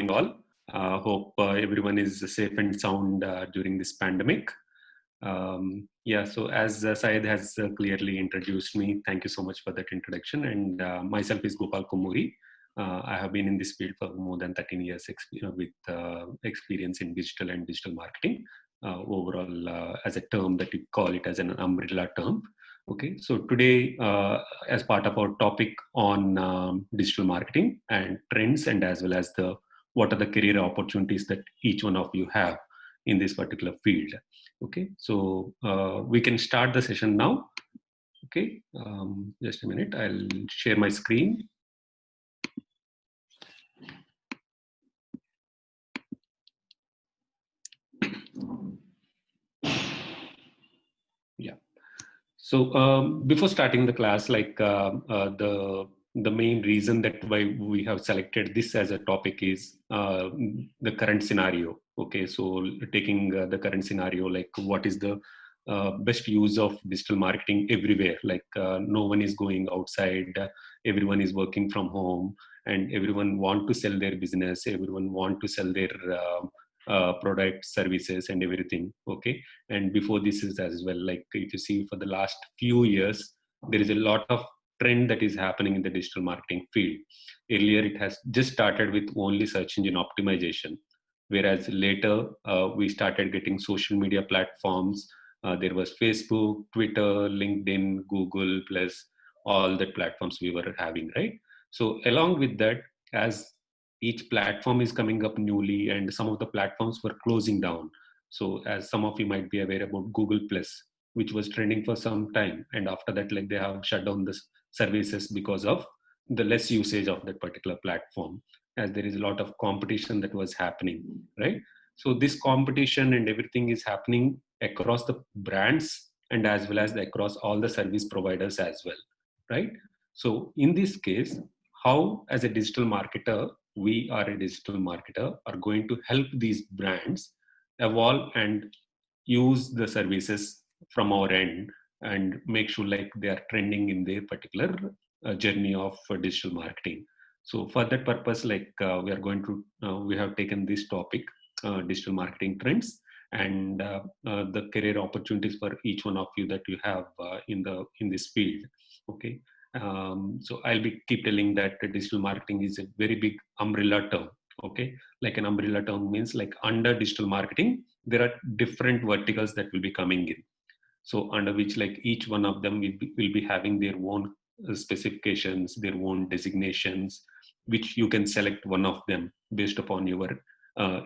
all. Hope everyone is safe and sound during this pandemic. So as Syed has clearly introduced me, thank you so much for that introduction. And myself is Gopal Kumuri. I have been in this field for more than 13 years with experience in digital and digital marketing. Overall, as a term that we call it as an umbrella term. Okay, so today, as part of our topic on digital marketing and trends, and as well as what are the career opportunities that each one of you have in this particular field. Okay, so we can start the session now. Okay, just a minute, I'll share my screen. Yeah. So before starting the class, the main reason that why we have selected this as a topic is the current scenario. Okay, so taking the current scenario, like what is the best use of digital marketing everywhere? Like no one is going outside, everyone is working from home, and everyone want to sell their business, everyone want to sell their products, services, and everything. Okay, and before this is as well, like if you see for the last few years, there is a lot of trend that is happening in the digital marketing field. Earlier it has just started with only search engine optimization, whereas later we started getting social media platforms. There was Facebook, Twitter, LinkedIn, Google, plus all the platforms we were having, right? So along with that, as each platform is coming up newly and some of the platforms were closing down. So as some of you might be aware about Google Plus, which was trending for some time, and after that, like they have shut down the services because of the less usage of that particular platform, as there is a lot of competition that was happening, right? So this competition and everything is happening across the brands and as well as across all the service providers as well, right? So in this case, how as a digital marketer, we are a digital marketer are going to help these brands evolve and use the services from our end and make sure like they are trending in their particular journey of digital marketing. So for that purpose, like we are going to we have taken this topic, digital marketing trends, and the career opportunities for each one of you that you have in this field. Okay, so I'll be keep telling that digital marketing is a very big umbrella term. Okay, like an umbrella term means like under digital marketing there are different verticals that will be coming in. So under which like each one of them will be having their own specifications, their own designations, which you can select one of them based upon your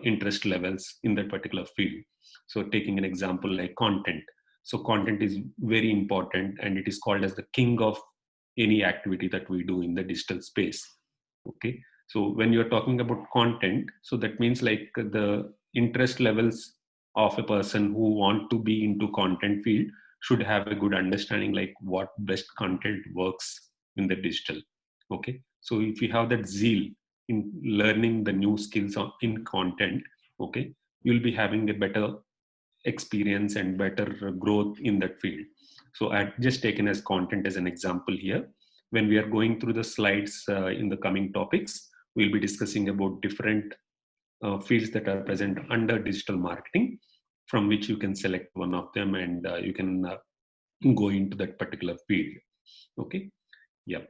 interest levels in that particular field. So taking an example like content. So content is very important and it is called as the king of any activity that we do in the digital space. Okay, so when you're talking about content, so that means like the interest levels of a person who want to be into content field should have a good understanding like what best content works in the digital. Okay, so if you have that zeal in learning the new skills in content, okay, you'll be having a better experience and better growth in that field. So I've just taken as content as an example here. When we are going through the slides in the coming topics, we'll be discussing about different fields that are present under digital marketing, from which you can select one of them and you can go into that particular field. Okay, yeah.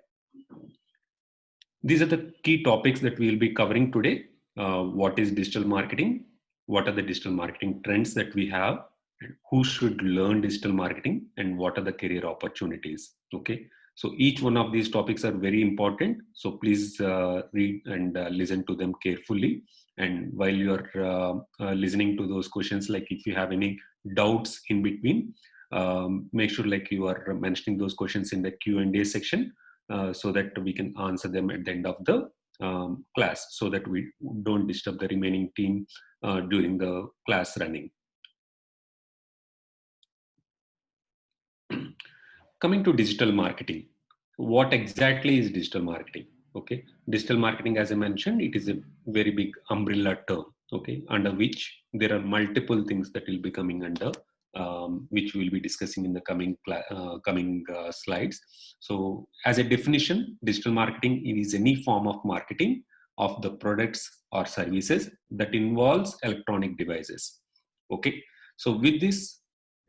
These are the key topics that we'll be covering today. What is digital marketing? What are the digital marketing trends that we have? Who should learn digital marketing? And what are the career opportunities? Okay, so each one of these topics are very important. So please read and listen to them carefully. And while you're listening to those questions, like if you have any doubts in between, make sure like you are mentioning those questions in the Q&A section so that we can answer them at the end of the class, so that we don't disturb the remaining team during the class running. Coming to digital marketing, what exactly is digital marketing? Okay, digital marketing, as I mentioned, it is a very big umbrella term, okay, under which there are multiple things that will be coming under, which we'll be discussing in the coming slides. So as a definition, digital marketing is any form of marketing of the products or services that involves electronic devices. Okay, so with this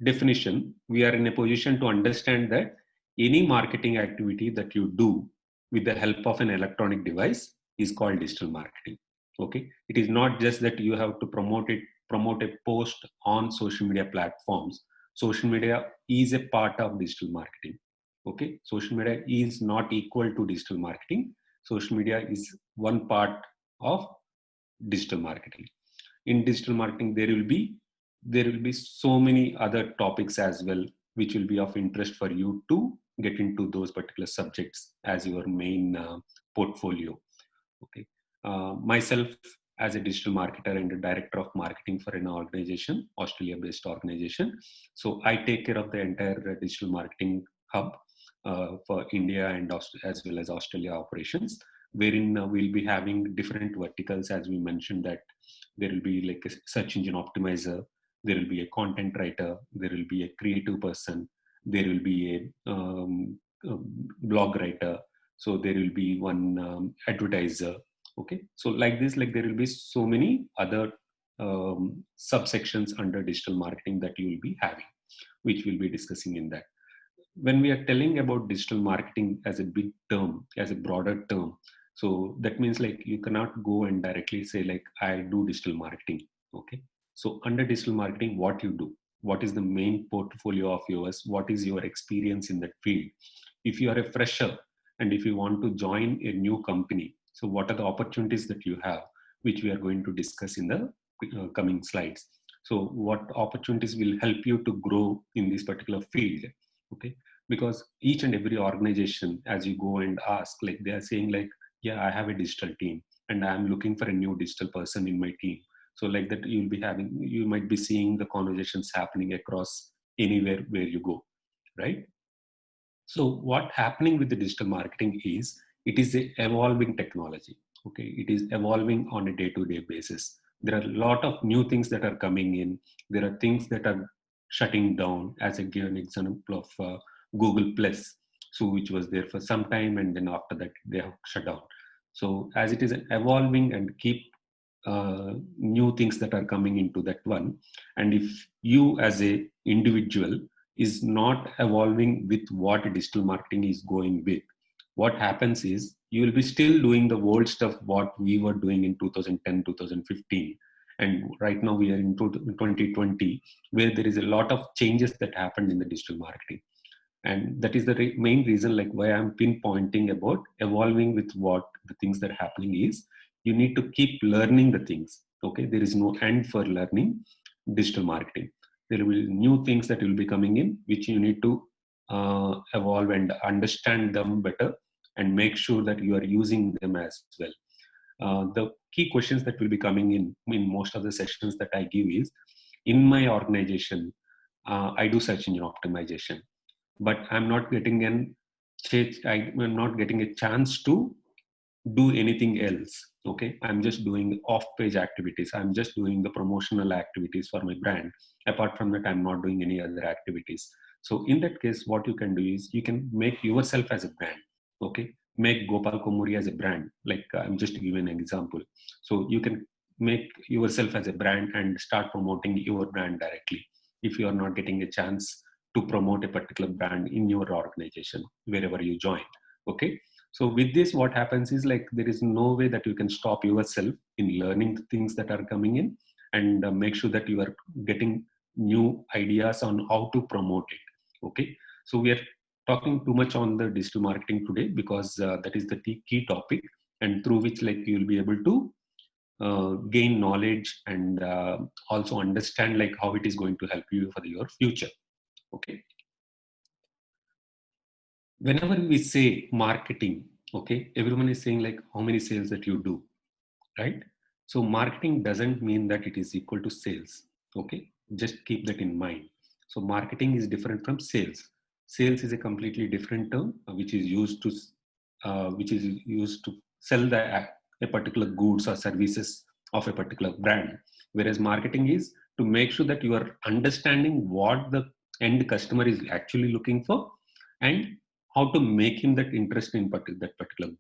definition, we are in a position to understand that any marketing activity that you do with the help of an electronic device is called digital marketing. Okay, it is not just that you have to promote a post on social media platforms. Social media is a part of digital marketing. Okay, social media is not equal to digital marketing. Social media is one part of digital marketing. In digital marketing, there will be so many other topics as well, which will be of interest for you to get into those particular subjects as your main portfolio. Okay, myself as a digital marketer and a director of marketing for an organization, Australia-based organization, so I take care of the entire digital marketing hub for India and as well as Australia operations, wherein we'll be having different verticals, as we mentioned, that there will be like a search engine optimizer, there will be a content writer, there will be a creative person, there will be a blog writer, so there will be one advertiser. Okay, so like this, like there will be so many other subsections under digital marketing that you will be having, which we'll be discussing in that. When we are telling about digital marketing as a big term, as a broader term, so that means like you cannot go and directly say like I do digital marketing. Okay, so under digital marketing, what you do, what is the main portfolio of yours, what is your experience in that field? If you are a fresher and if you want to join a new company, so what are the opportunities that you have, which we are going to discuss in the coming slides. So what opportunities will help you to grow in this particular field? Okay, because each and every organization, as you go and ask, like they are saying like, yeah, I have a digital team and I'm looking for a new digital person in my team. So like that, you might be seeing the conversations happening across anywhere where you go, right? So what happening with the digital marketing is, it is a evolving technology. Okay, it is evolving on a day-to-day basis. There are a lot of new things that are coming in. There are things that are shutting down. As I give an example of Google Plus, so which was there for some time, and then after that they have shut down. So as it is evolving and keep new things that are coming into that one, and if you as a individual is not evolving with what digital marketing is going with, what happens is you will be still doing the old stuff what we were doing in 2010 2015. And right now we are in 2020, where there is a lot of changes that happened in the digital marketing. And that is the main reason like why I'm pinpointing about evolving with what the things that are happening is, you need to keep learning the things. Okay, there is no end for learning digital marketing. There will be new things that will be coming in, which you need to evolve and understand them better, and make sure that you are using them as well. The key questions that will be coming in most of the sessions that I give is, in my organization, I do search engine optimization, but I'm not getting I'm not getting a chance to do anything else. Okay, I'm just doing off page activities, I'm just doing the promotional activities for my brand. Apart from that, I'm not doing any other activities. So in that case, what you can do is you can make yourself as a brand. Okay, make Gopal Komuri as a brand. Like I'm just giving an example. So you can make yourself as a brand and start promoting your brand directly, if you are not getting a chance to promote a particular brand in your organization wherever you join. Okay, so with this, what happens is like there is no way that you can stop yourself in learning the things that are coming in, and make sure that you are getting new ideas on how to promote it. Okay, so we are talking too much on the digital marketing today because that is the key topic, and through which like you will be able to gain knowledge and also understand like how it is going to help you for your future. Okay, whenever we say marketing, okay, everyone is saying like how many sales that you do, right? So marketing doesn't mean that it is equal to sales. Okay, just keep that in mind. So marketing is different from sales. Sales is a completely different term which is used to sell a particular goods or services of a particular brand, whereas marketing is to make sure that you are understanding what the end customer is actually looking for, and how to make him that interest in that particular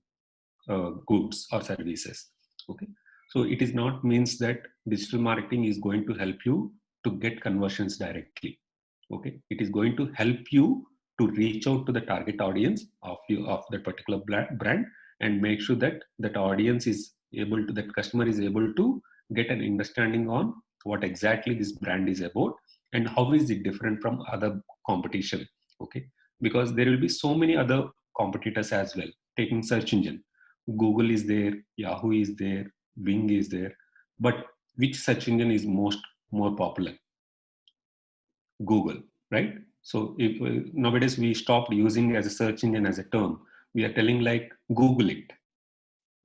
goods or services. Okay, So it is not means that digital marketing is going to help you to get conversions directly. Okay, it is going to help you to reach out to the target audience of that particular brand, and make sure that that audience is able to, that customer is able to get an understanding on what exactly this brand is about and how is it different from other competition. Okay, because there will be so many other competitors as well. Taking search engine, Google is there, Yahoo is there, Bing is there, but which search engine is more popular? Google, right? So if nowadays we stopped using as a search engine as a term, we are telling like Google it.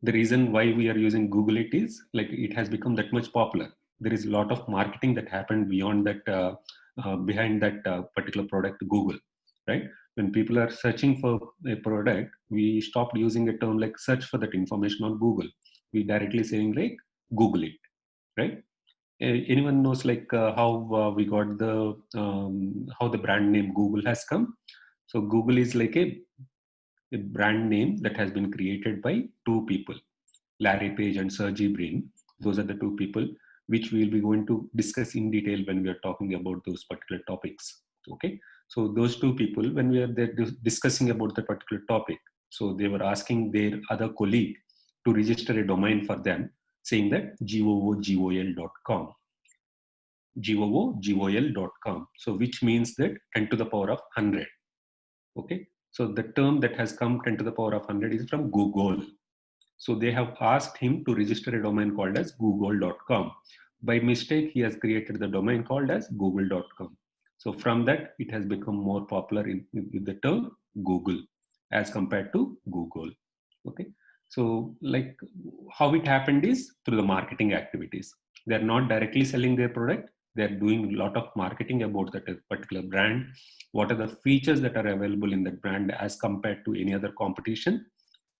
The reason why we are using Google it is like it has become that much popular. There is a lot of marketing that happened beyond that, behind that particular product Google, right? When people are searching for a product, we stopped using a term like search for that information on Google. We directly saying like Google it, right? Anyone knows like how we got the how the brand name Google has come? So Google is like a brand name that has been created by two people, Larry Page and Sergey Brin. Those are the two people which we will be going to discuss in detail when we are talking about those particular topics. Okay, so those two people, when we are there discussing about the particular topic, so they were asking their other colleague to register a domain for them, saying that googol.com, googol.com, so which means that 10 to the power of 100. Okay, so the term that has come 10 to the power of 100 is from Google. So they have asked him to register a domain called as googol.com. By mistake, he has created the domain called as google.com. So from that, it has become more popular with the term Google as compared to Google. Okay. So like how it happened is through the marketing activities. They're not directly selling their product. They're doing a lot of marketing about that particular brand. What are the features that are available in that brand as compared to any other competition,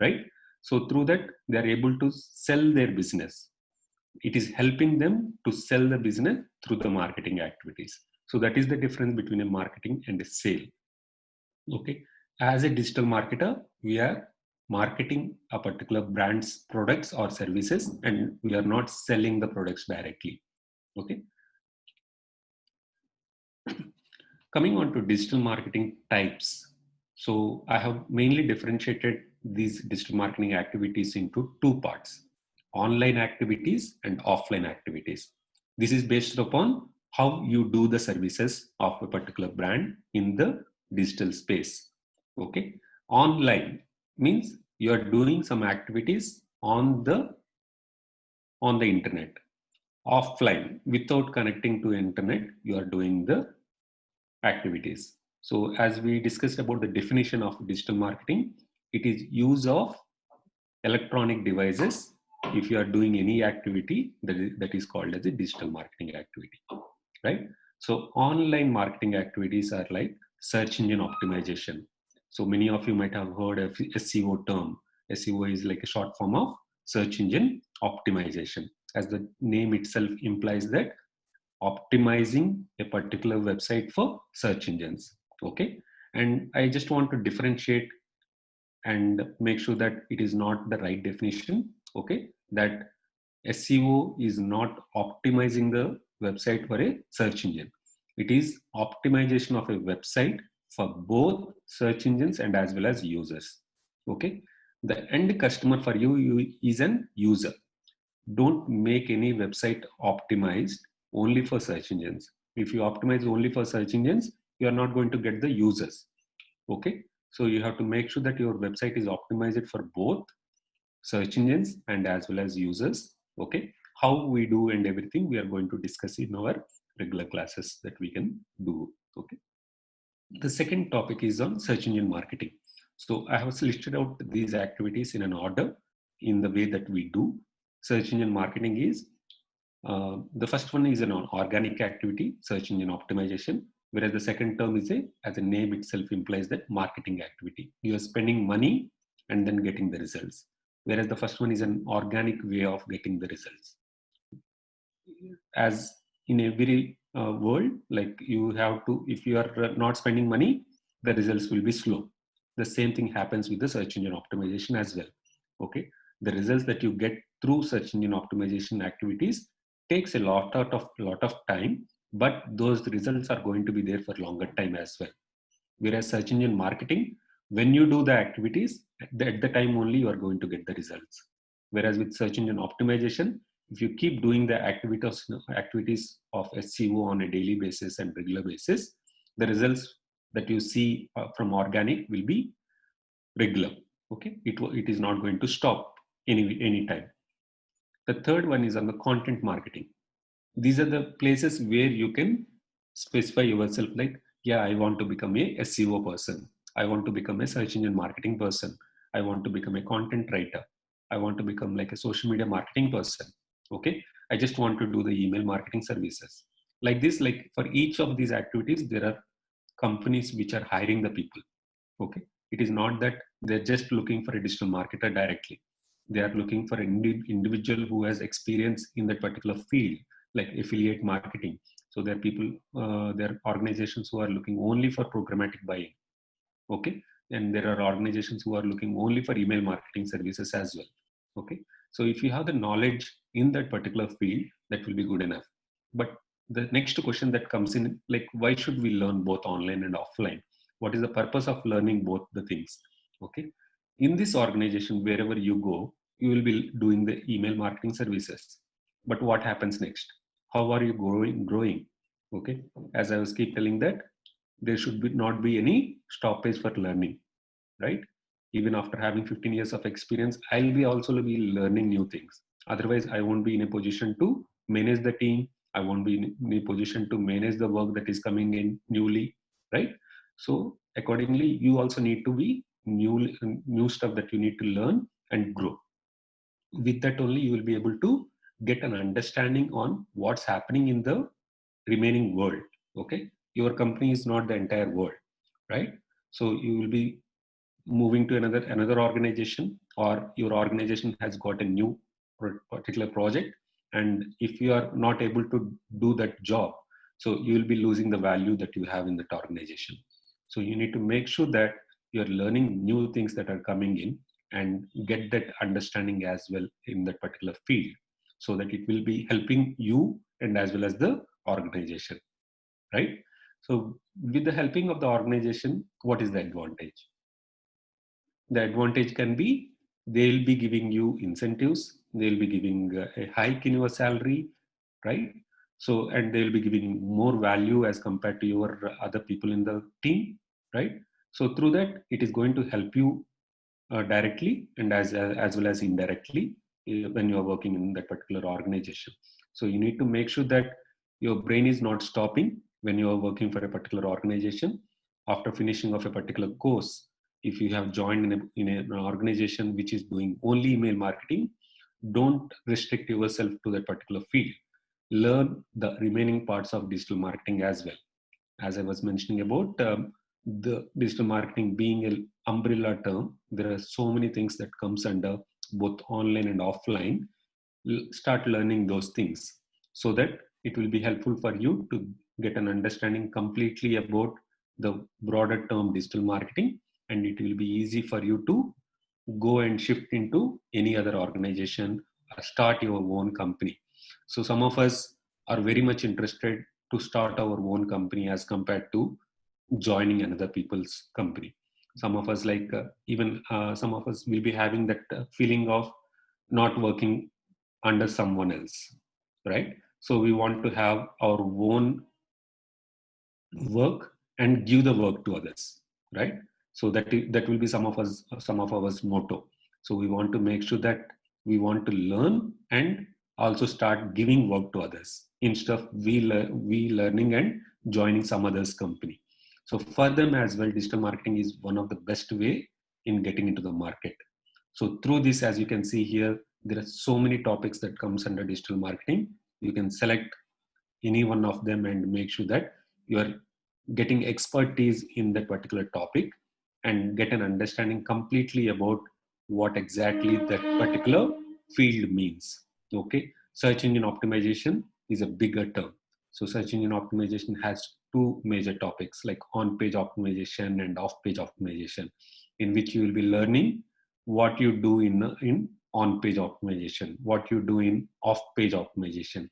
right? So through that, they are able to sell their business. It is helping them to sell the business through the marketing activities. So that is the difference between a marketing and a sale. Okay. As a digital marketer, we are marketing a particular brand's products or services, and we are not selling the products directly. Okay. Coming on to digital marketing types. So I have mainly differentiated these digital marketing activities into two parts: online activities and offline activities. This is based upon how you do the services of a particular brand in the digital space. Okay. Online means you are doing some activities on the internet. Offline, without connecting to internet, you are doing the activities. So as we discussed about the definition of digital marketing, it is use of electronic devices. If you are doing any activity, that is called as a digital marketing activity, right? So online marketing activities are like search engine optimization. So many of you might have heard of SEO term. SEO is like a short form of search engine optimization. As the name itself implies that optimizing a particular website for search engines. Okay, and I just want to differentiate and make sure that it is not the right definition. Okay, that SEO is not optimizing the website for a search engine. It is optimization of a website for both search engines and as well as users. Okay, the end customer for you is an user. Don't make any website optimized only for search engines. If you optimize only for search engines, you are not going to get the users. Okay, so you have to make sure that your website is optimized for both search engines and as well as users. Okay, how we do and everything we are going to discuss in our regular classes that we can do. Okay, the second topic is on search engine marketing. So I have listed out these activities in an order in the way that we do. Search engine marketing is the first one is an organic activity, search engine optimization, whereas the second term is as the name itself implies, that marketing activity. You are spending money and then getting the results. Whereas the first one is an organic way of getting the results. As in every world, like you have to, if you are not spending money, the results will be slow. The same thing happens with the search engine optimization as well. Okay, the results that you get through search engine optimization activities takes a lot of time, but those results are going to be there for longer time as well. Whereas search engine marketing, when you do the activities, at the time only you are going to get the results. Whereas with search engine optimization, if you keep doing the activities of SEO on a daily basis and regular basis, the results that you see from organic will be regular. Okay, it is not going to stop any time. The third one is on the content marketing. These are the places where you can specify yourself, like, yeah, I want to become a SEO person, I want to become a search engine marketing person, I want to become a content writer, I want to become like a social media marketing person. Okay, I just want to do the email marketing services. Like this, like for each of these activities, there are companies which are hiring the people. Okay, it is not that they're just looking for a digital marketer directly. They are looking for an individual who has experience in that particular field, like affiliate marketing. So there are people, there are organizations who are looking only for programmatic buying. Okay, and there are organizations who are looking only for email marketing services as well. Okay, so if you have the knowledge in that particular field, that will be good enough. But the next question that comes in, like, why should we learn both online and offline? What is the purpose of learning both the things? Okay, in this organization, wherever you go, you will be doing the email marketing services. But what happens next? How are you growing? Okay, as I was keep telling that there should be not be any stoppage for learning, right? Even after having 15 years of experience, I'll be also be learning new things. Otherwise, I won't be in a position to manage the team. I won't be in a position to manage the work that is coming in newly, right? So accordingly, you also need to be new stuff that you need to learn and grow. With that only, you will be able to get an understanding on what's happening in the remaining world. Okay, your company is not the entire world, right? So you will be moving to another organization, or your organization has got a new particular project, and if you are not able to do that job, so you will be losing the value that you have in that organization. So you need to make sure that you're learning new things that are coming in, and get that understanding as well in that particular field, so that it will be helping you and as well as the organization, right? So with the helping of the organization, what is the advantage? The advantage can be they'll be giving you incentives, they'll be giving a hike in your salary, right? So, and they'll be giving more value as compared to your other people in the team, right? So through that, it is going to help you directly and as well as indirectly when you are working in that particular organization. So you need to make sure that your brain is not stopping when you are working for a particular organization. After finishing of a particular course, if you have joined an organization which is doing only email marketing, don't restrict yourself to that particular field. Learn the remaining parts of digital marketing as well. As I was mentioning about the digital marketing being an umbrella term, there are so many things that comes under both online and offline. Start learning those things, so that it will be helpful for you to get an understanding completely about the broader term digital marketing, and it will be easy for you to go and shift into any other organization or start your own company. So some of us are very much interested to start our own company as compared to joining another people's company. Some of us, like even some of us will be having that feeling of not working under someone else, right? So we want to have our own work and give the work to others, right? So that will be some of our motto. So we want to make sure that we want to learn and also start giving work to others, instead of we learning and joining some others company. So for them as well, digital marketing is one of the best way in getting into the market. So through this, as you can see here, there are so many topics that comes under digital marketing. You can select any one of them and make sure that you are getting expertise in that particular topic, and get an understanding completely about what exactly that particular field means. Okay, search engine optimization is a bigger term. So search engine optimization has two major topics, like on page optimization and off page optimization, in which you will be learning what you do in on-page optimization, what you do in off-page optimization,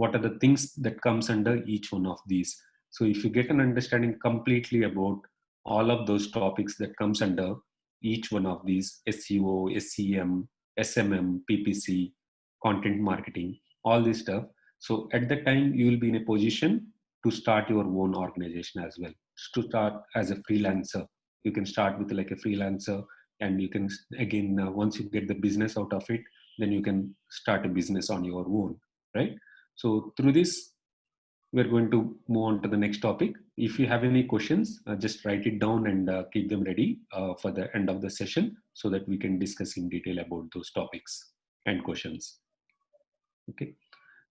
what are the things that comes under each one of these. So if you get an understanding completely about all of those topics that comes under each one of these, SEO, SEM, SMM, PPC, content marketing, all this stuff. So at that time, you will be in a position to start your own organization as well. To start as a freelancer, you can start with like a freelancer, and you can again once you get the business out of it, then you can start a business on your own, right? So through this, we're going to move on to the next topic. If you have any questions, just write it down and keep them ready for the end of the session so that we can discuss in detail about those topics and questions. Okay.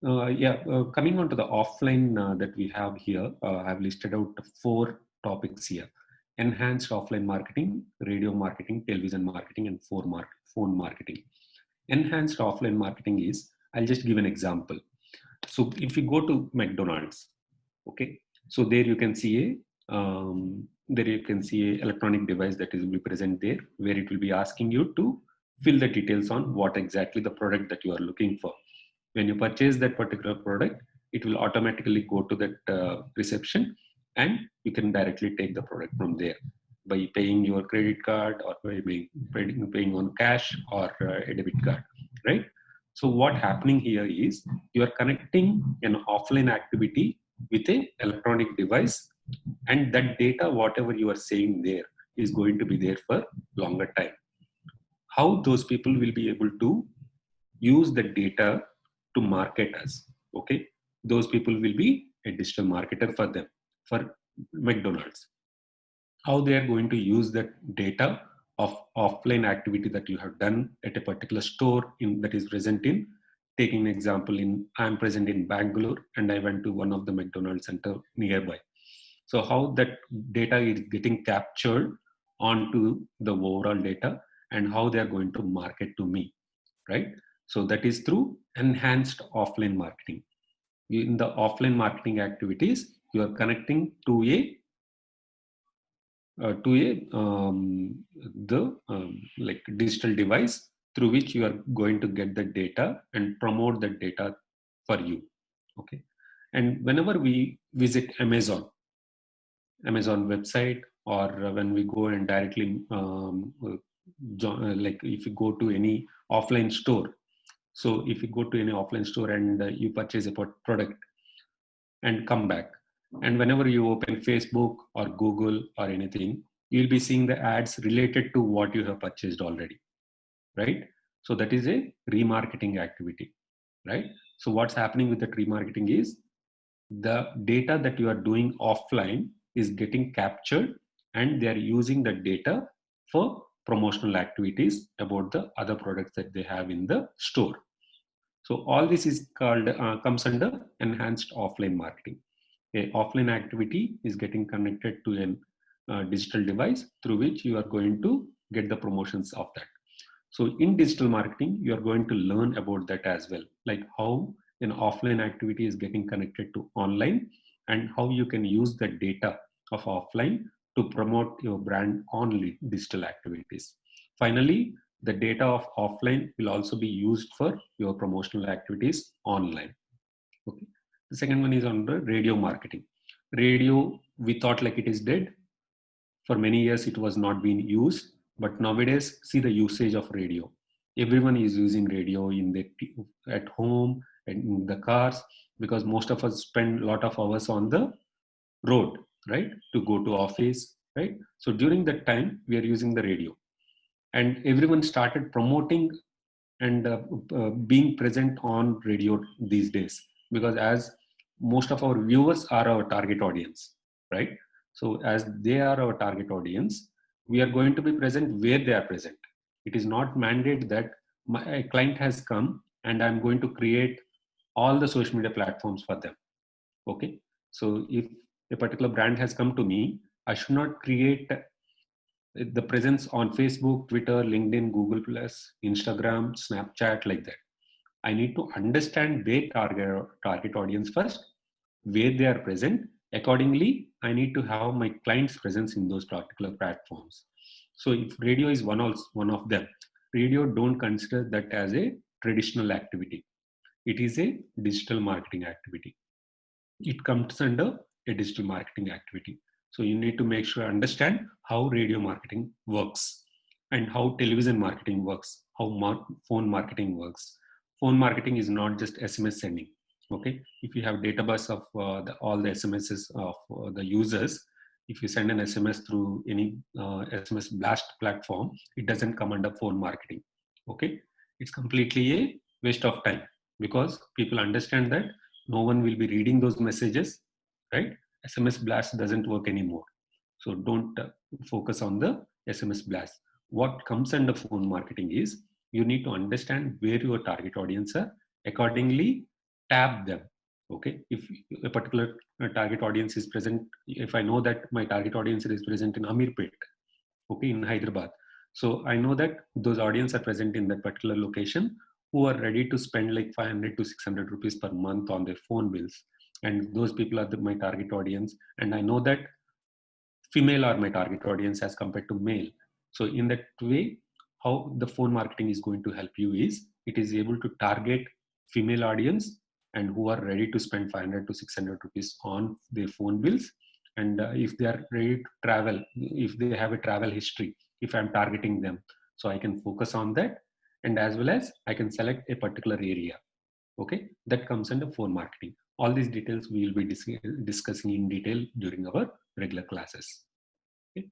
Coming on to the offline that we have here, I've listed out 4 topics here: enhanced offline marketing, radio marketing, television marketing, and phone marketing. Enhanced offline marketing is, I'll just give an example. So if you go to McDonald's, okay, so there you can see a electronic device that will be present there, where it will be asking you to fill the details on what exactly the product that you are looking for. When you purchase that particular product, it will automatically go to that reception, and you can directly take the product from there by paying your credit card or by paying on cash or a debit card, right? So what happening here is you are connecting an offline activity with a electronic device, and that data, whatever you are saying there, is going to be there for longer time. How those people will be able to use the data to market us? Okay, those people will be a digital marketer for them, for McDonald's. How they are going to use that data of offline activity that you have done at a particular store that is present in, taking an example, I'm present in Bangalore and I went to one of the McDonald's center nearby. So how that data is getting captured onto the overall data, and how they are going to market to me, right? So that is through enhanced offline marketing. In the offline marketing activities, you are connecting to like digital device through which you are going to get the data and promote that data for you. Okay. And whenever we visit Amazon website, or when we go and directly like if you go to any offline store, so if you go to any offline store and you purchase a product and come back, and whenever you open Facebook or Google or anything, you'll be seeing the ads related to what you have purchased already, right? So that is a remarketing activity, right? So what's happening with that remarketing is the data that you are doing offline is getting captured, and they are using the data for promotional activities about the other products that they have in the store. So all this is called comes under enhanced offline marketing. A offline activity is getting connected to a digital device through which you are going to get the promotions of that. So in digital marketing, you are going to learn about that as well, like how an offline activity is getting connected to online, and how you can use the data of offline to promote your brand on digital activities. Finally, the data of offline will also be used for your promotional activities online. Okay. The second one is on the radio marketing. Radio, we thought like it is dead. For many years, it was not being used, but nowadays, see the usage of radio. Everyone is using radio at home and in the cars, because most of us spend a lot of hours on the road, right, to go to office, right? So during that time, we are using the radio, and everyone started promoting and being present on radio these days, because as most of our viewers are our target audience, right? So as they are our target audience, we are going to be present where they are present. It is not mandate that my client has come and I'm going to create all the social media platforms for them. Okay. So if a particular brand has come to me, I should not create the presence on Facebook, Twitter, LinkedIn, Google Plus, Instagram, Snapchat, like that. I need to understand their target audience first, where they are present. Accordingly, I need to have my clients' presence in those particular platforms. So if radio is one of them, radio don't consider that as a traditional activity. It is a digital marketing activity. It comes under a digital marketing activity. So you need to make sure understand how radio marketing works and how television marketing works, how phone marketing works. Phone marketing is not just SMS sending. Okay, if you have database of all the SMSs of the users, if you send an SMS through any SMS blast platform, it doesn't come under phone marketing. Okay, it's completely a waste of time because people understand that no one will be reading those messages, right? SMS blast doesn't work anymore. So don't focus on the SMS blast. What comes under phone marketing is you need to understand where your target audience are, accordingly tap them. Okay, if a particular target audience is present, if I know that my target audience is present in Amirpet, okay, in Hyderabad, so I know that those audience are present in that particular location who are ready to spend like 500 to 600 rupees per month on their phone bills, and those people are my target audience, and I know that female are my target audience as compared to male. So in that way, how the phone marketing is going to help you is it is able to target female audience and who are ready to spend 500 to 600 rupees on their phone bills. And if they are ready to travel, if they have a travel history, if I'm targeting them, so I can focus on that. And as well as I can select a particular area. Okay, that comes under phone marketing. All these details we will be discussing in detail during our regular classes. Okay.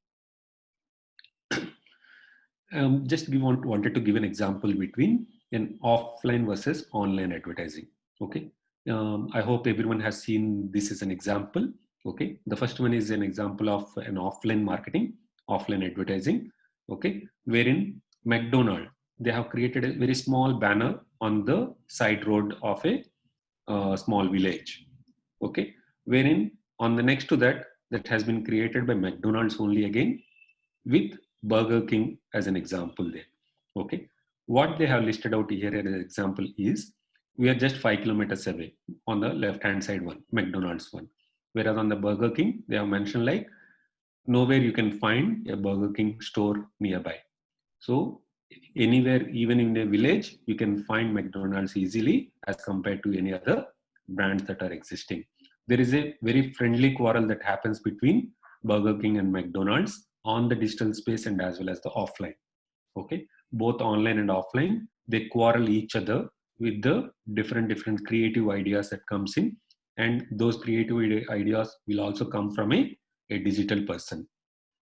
Just we wanted to give an example between an offline versus online advertising. Okay, I hope everyone has seen this as an example. Okay, the first one is an example of an offline marketing, offline advertising. Okay, wherein McDonald's, they have created a very small banner on the side road of a small village. Okay, wherein on the next to that, that has been created by McDonald's only again with Burger King as an example there. Okay, what they have listed out here as an example is we are just 5 kilometers away on the left hand side one, McDonald's one, whereas on the Burger King they have mentioned like nowhere you can find a Burger King store nearby. So anywhere, even in a village, you can find McDonald's easily as compared to any other brands that are existing. There is a very friendly quarrel that happens between Burger King and McDonald's on the digital space and as well as the offline. Okay, both online and offline, they quarrel each other with the different creative ideas that comes in, and those creative ideas will also come from a digital person.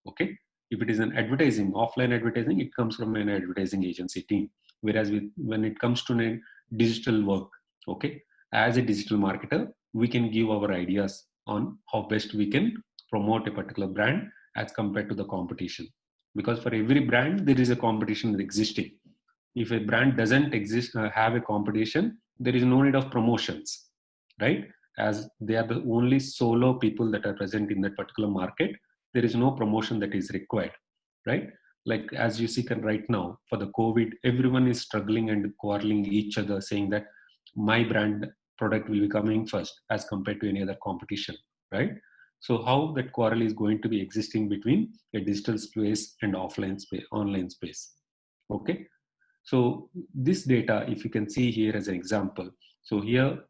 Okay, if it is an advertising, offline advertising, it comes from an advertising agency team, whereas when it comes to a digital work, okay, as a digital marketer, we can give our ideas on how best we can promote a particular brand as compared to the competition, because for every brand there is a competition existing. If a brand doesn't exist, have a competition, there is no need of promotions, right? As they are the only solo people that are present in that particular market, there is no promotion that is required, right? Like as you see right now for the COVID, everyone is struggling and quarreling each other, saying that my brand product will be coming first as compared to any other competition, right? So how that quarrel is going to be existing between a digital space and offline space, online space. Okay, so this data, if you can see here as an example, so here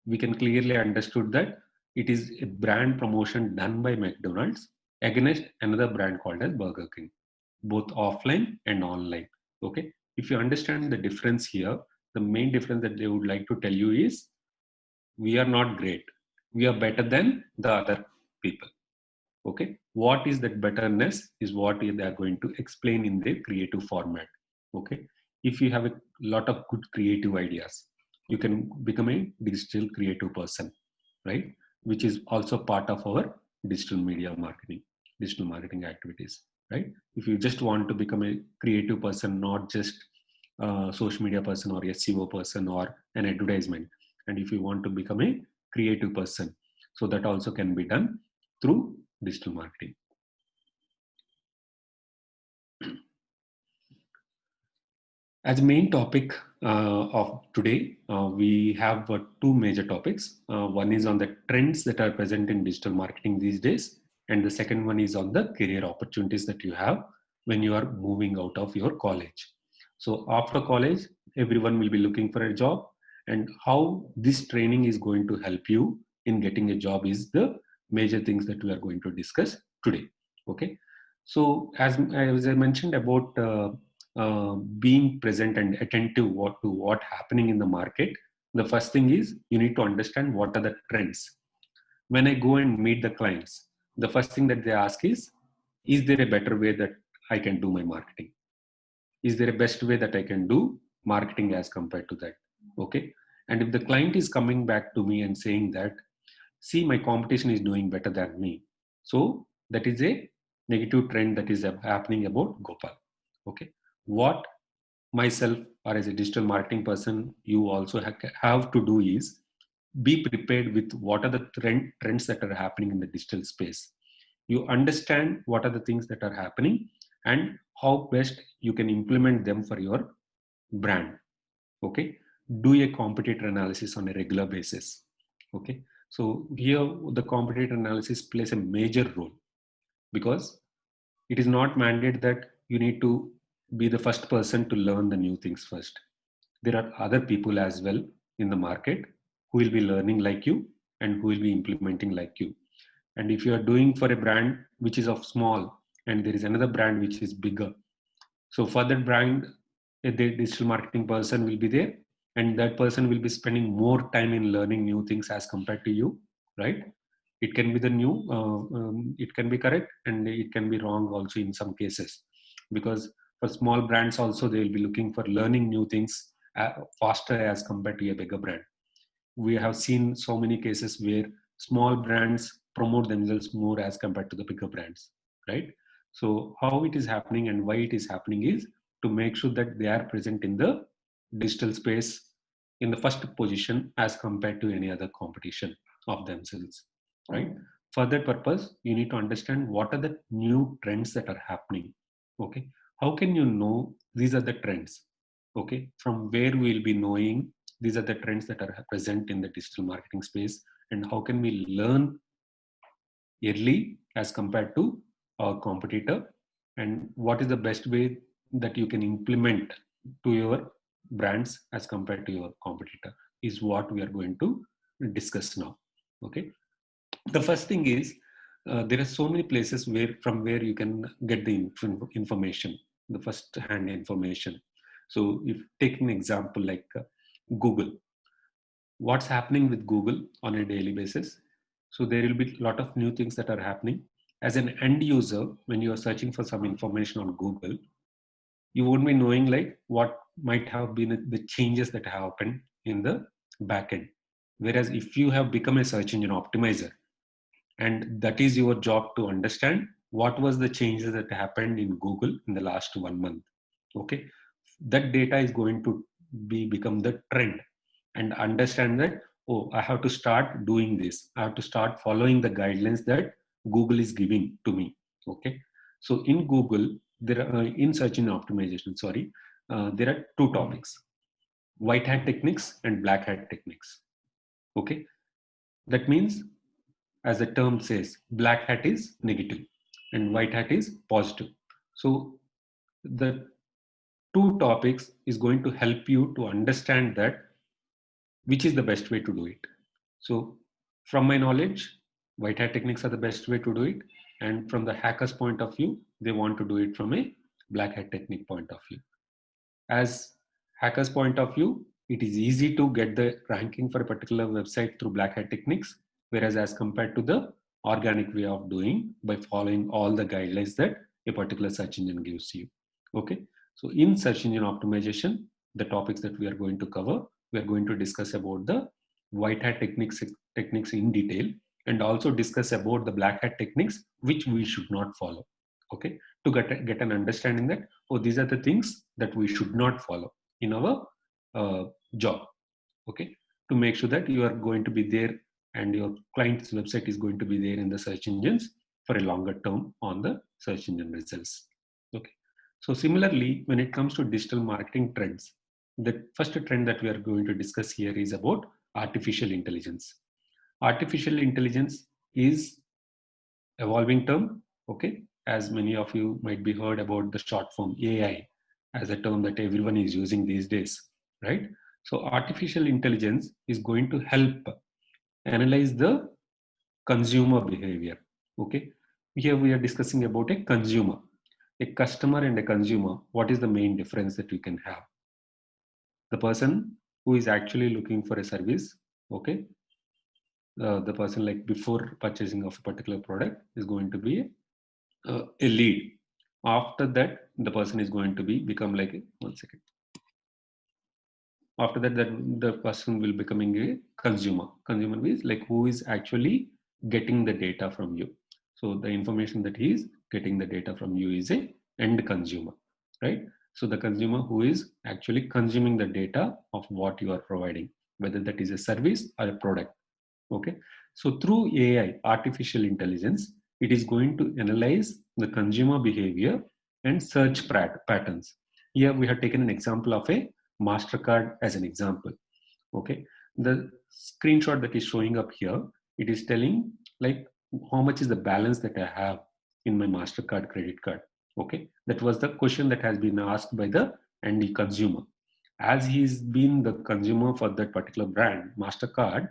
we can clearly understood that it is a brand promotion done by McDonald's against another brand called as Burger King, both offline and online. Okay, if you understand the difference here, the main difference that they would like to tell you is we are not great, we are better than the other people. Okay, what is that betterness is what they are going to explain in their creative format. Okay, if you have a lot of good creative ideas, you can become a digital creative person, right? Which is also part of our digital media marketing, digital marketing activities, right? If you just want to become a creative person, not just a social media person or SEO person or an advertisement, and if you want to become a creative person, so that also can be done through digital marketing. As main topic of today, we have two major topics. One is on the trends that are present in digital marketing these days, and the second one is on the career opportunities that you have when you are moving out of your college. So after college, everyone will be looking for a job, and how this training is going to help you in getting a job is the major things that we are going to discuss today. Okay. So as I mentioned about being present and attentive to what happening in the market, the first thing is you need to understand what are the trends. When I go and meet the clients, the first thing that they ask is there a better way that I can do my marketing? Is there a best way that I can do marketing as compared to that? Okay. And if the client is coming back to me and saying that, see, my competition is doing better than me. So that is a negative trend that is happening about Gopal. Okay. What myself or as a digital marketing person, you also have to do is be prepared with what are the trends that are happening in the digital space. You understand what are the things that are happening and how best you can implement them for your brand. Okay. Do a competitor analysis on a regular basis. Okay. So here the competitor analysis plays a major role, because it is not mandated that you need to be the first person to learn the new things first. There are other people as well in the market who will be learning like you and who will be implementing like you. And if you are doing for a brand which is of small and there is another brand which is bigger, so for that brand, a digital marketing person will be there, and that person will be spending more time in learning new things as compared to you, right? It can be the new, it can be correct, and it can be wrong also in some cases, because for small brands also they will be looking for learning new things faster as compared to a bigger brand. We have seen so many cases where small brands promote themselves more as compared to the bigger brands, right? So how it is happening and why it is happening is to make sure that they are present in the digital space in the first position as compared to any other competition of themselves, right? For that purpose, you need to understand what are the new trends that are happening. Okay. How can you know these are the trends? Okay. From where we will be knowing these are the trends that are present in the digital marketing space, and how can we learn early as compared to our competitor, and what is the best way that you can implement to your brands as compared to your competitor is what we are going to discuss now. Okay. The first thing is there are so many places where you can get the information, the first hand information. So if take an example like Google, what's happening with Google on a daily basis. So there will be a lot of new things that are happening. As an end user, when you are searching for some information on Google, you won't be knowing like what might have been the changes that happened in the backend. Whereas if you have become a search engine optimizer, and that is your job to understand what was the changes that happened in Google in the last 1 month. Okay, that data is going to become the trend, and understand that, oh, I have to start doing this, I have to start following the guidelines that Google is giving to me. Okay, so in Google there are in search engine optimization, sorry, there are two topics: white hat techniques and black hat techniques. Okay, that means, as the term says, black hat is negative and white hat is positive. So the two topics is going to help you to understand that which is the best way to do it. So from my knowledge, white hat techniques are the best way to do it. And from the hacker's point of view, they want to do it from a black hat technique point of view. As hackers point of view, it is easy to get the ranking for a particular website through black hat techniques, whereas as compared to the organic way of doing by following all the guidelines that a particular search engine gives you. Okay, so in search engine optimization, the topics that we are going to cover, we are going to discuss about the white hat techniques in detail, and also discuss about the black hat techniques which we should not follow. Okay, to get an understanding that, oh, these are the things that we should not follow in our job. Okay, to make sure that you are going to be there and your client's website is going to be there in the search engines for a longer term on the search engine results. Okay, so similarly, when it comes to digital marketing trends, the first trend that we are going to discuss here is about artificial intelligence. Artificial intelligence is evolving term. Okay, as many of you might be heard about the short form AI, as a term that everyone is using these days, right? So artificial intelligence is going to help analyze the consumer behavior. Okay, here we are discussing about a consumer, a customer and a consumer. What is the main difference that we can have? The person who is actually looking for a service, okay, the person like before purchasing of a particular product is going to be a lead. After that, the person is going to be become like one second. After that, the person will becoming a consumer. Consumer is like who is actually getting the data from you. So the information that he is getting the data from you is a end consumer, right? So the consumer who is actually consuming the data of what you are providing, whether that is a service or a product. Okay, so through AI, artificial intelligence, it is going to analyze the consumer behavior and search patterns. Here we have taken an example of a MasterCard as an example. Okay, the screenshot that is showing up here, it is telling like how much is the balance that I have in my MasterCard credit card. Okay, that was the question that has been asked by the end consumer. As he's been the consumer for that particular brand, MasterCard,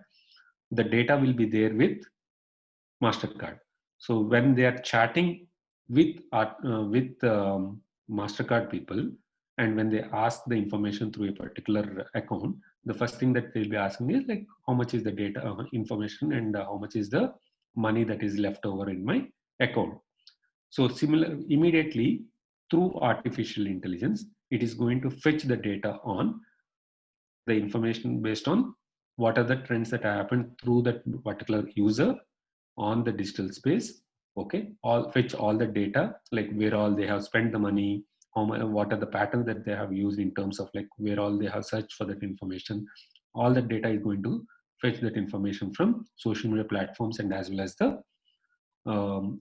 the data will be there with MasterCard. So when they are chatting with MasterCard people, and when they ask the information through a particular account, the first thing that they'll be asking is like how much is the data information and how much is the money that is left over in my account. So similar immediately through artificial intelligence, it is going to fetch the data on the information based on what are the trends that happened through that particular user on the digital space. Okay, all fetch all the data like where all they have spent the money, what are the patterns that they have used in terms of like where all they have searched for that information. All that data is going to fetch that information from social media platforms and as well as the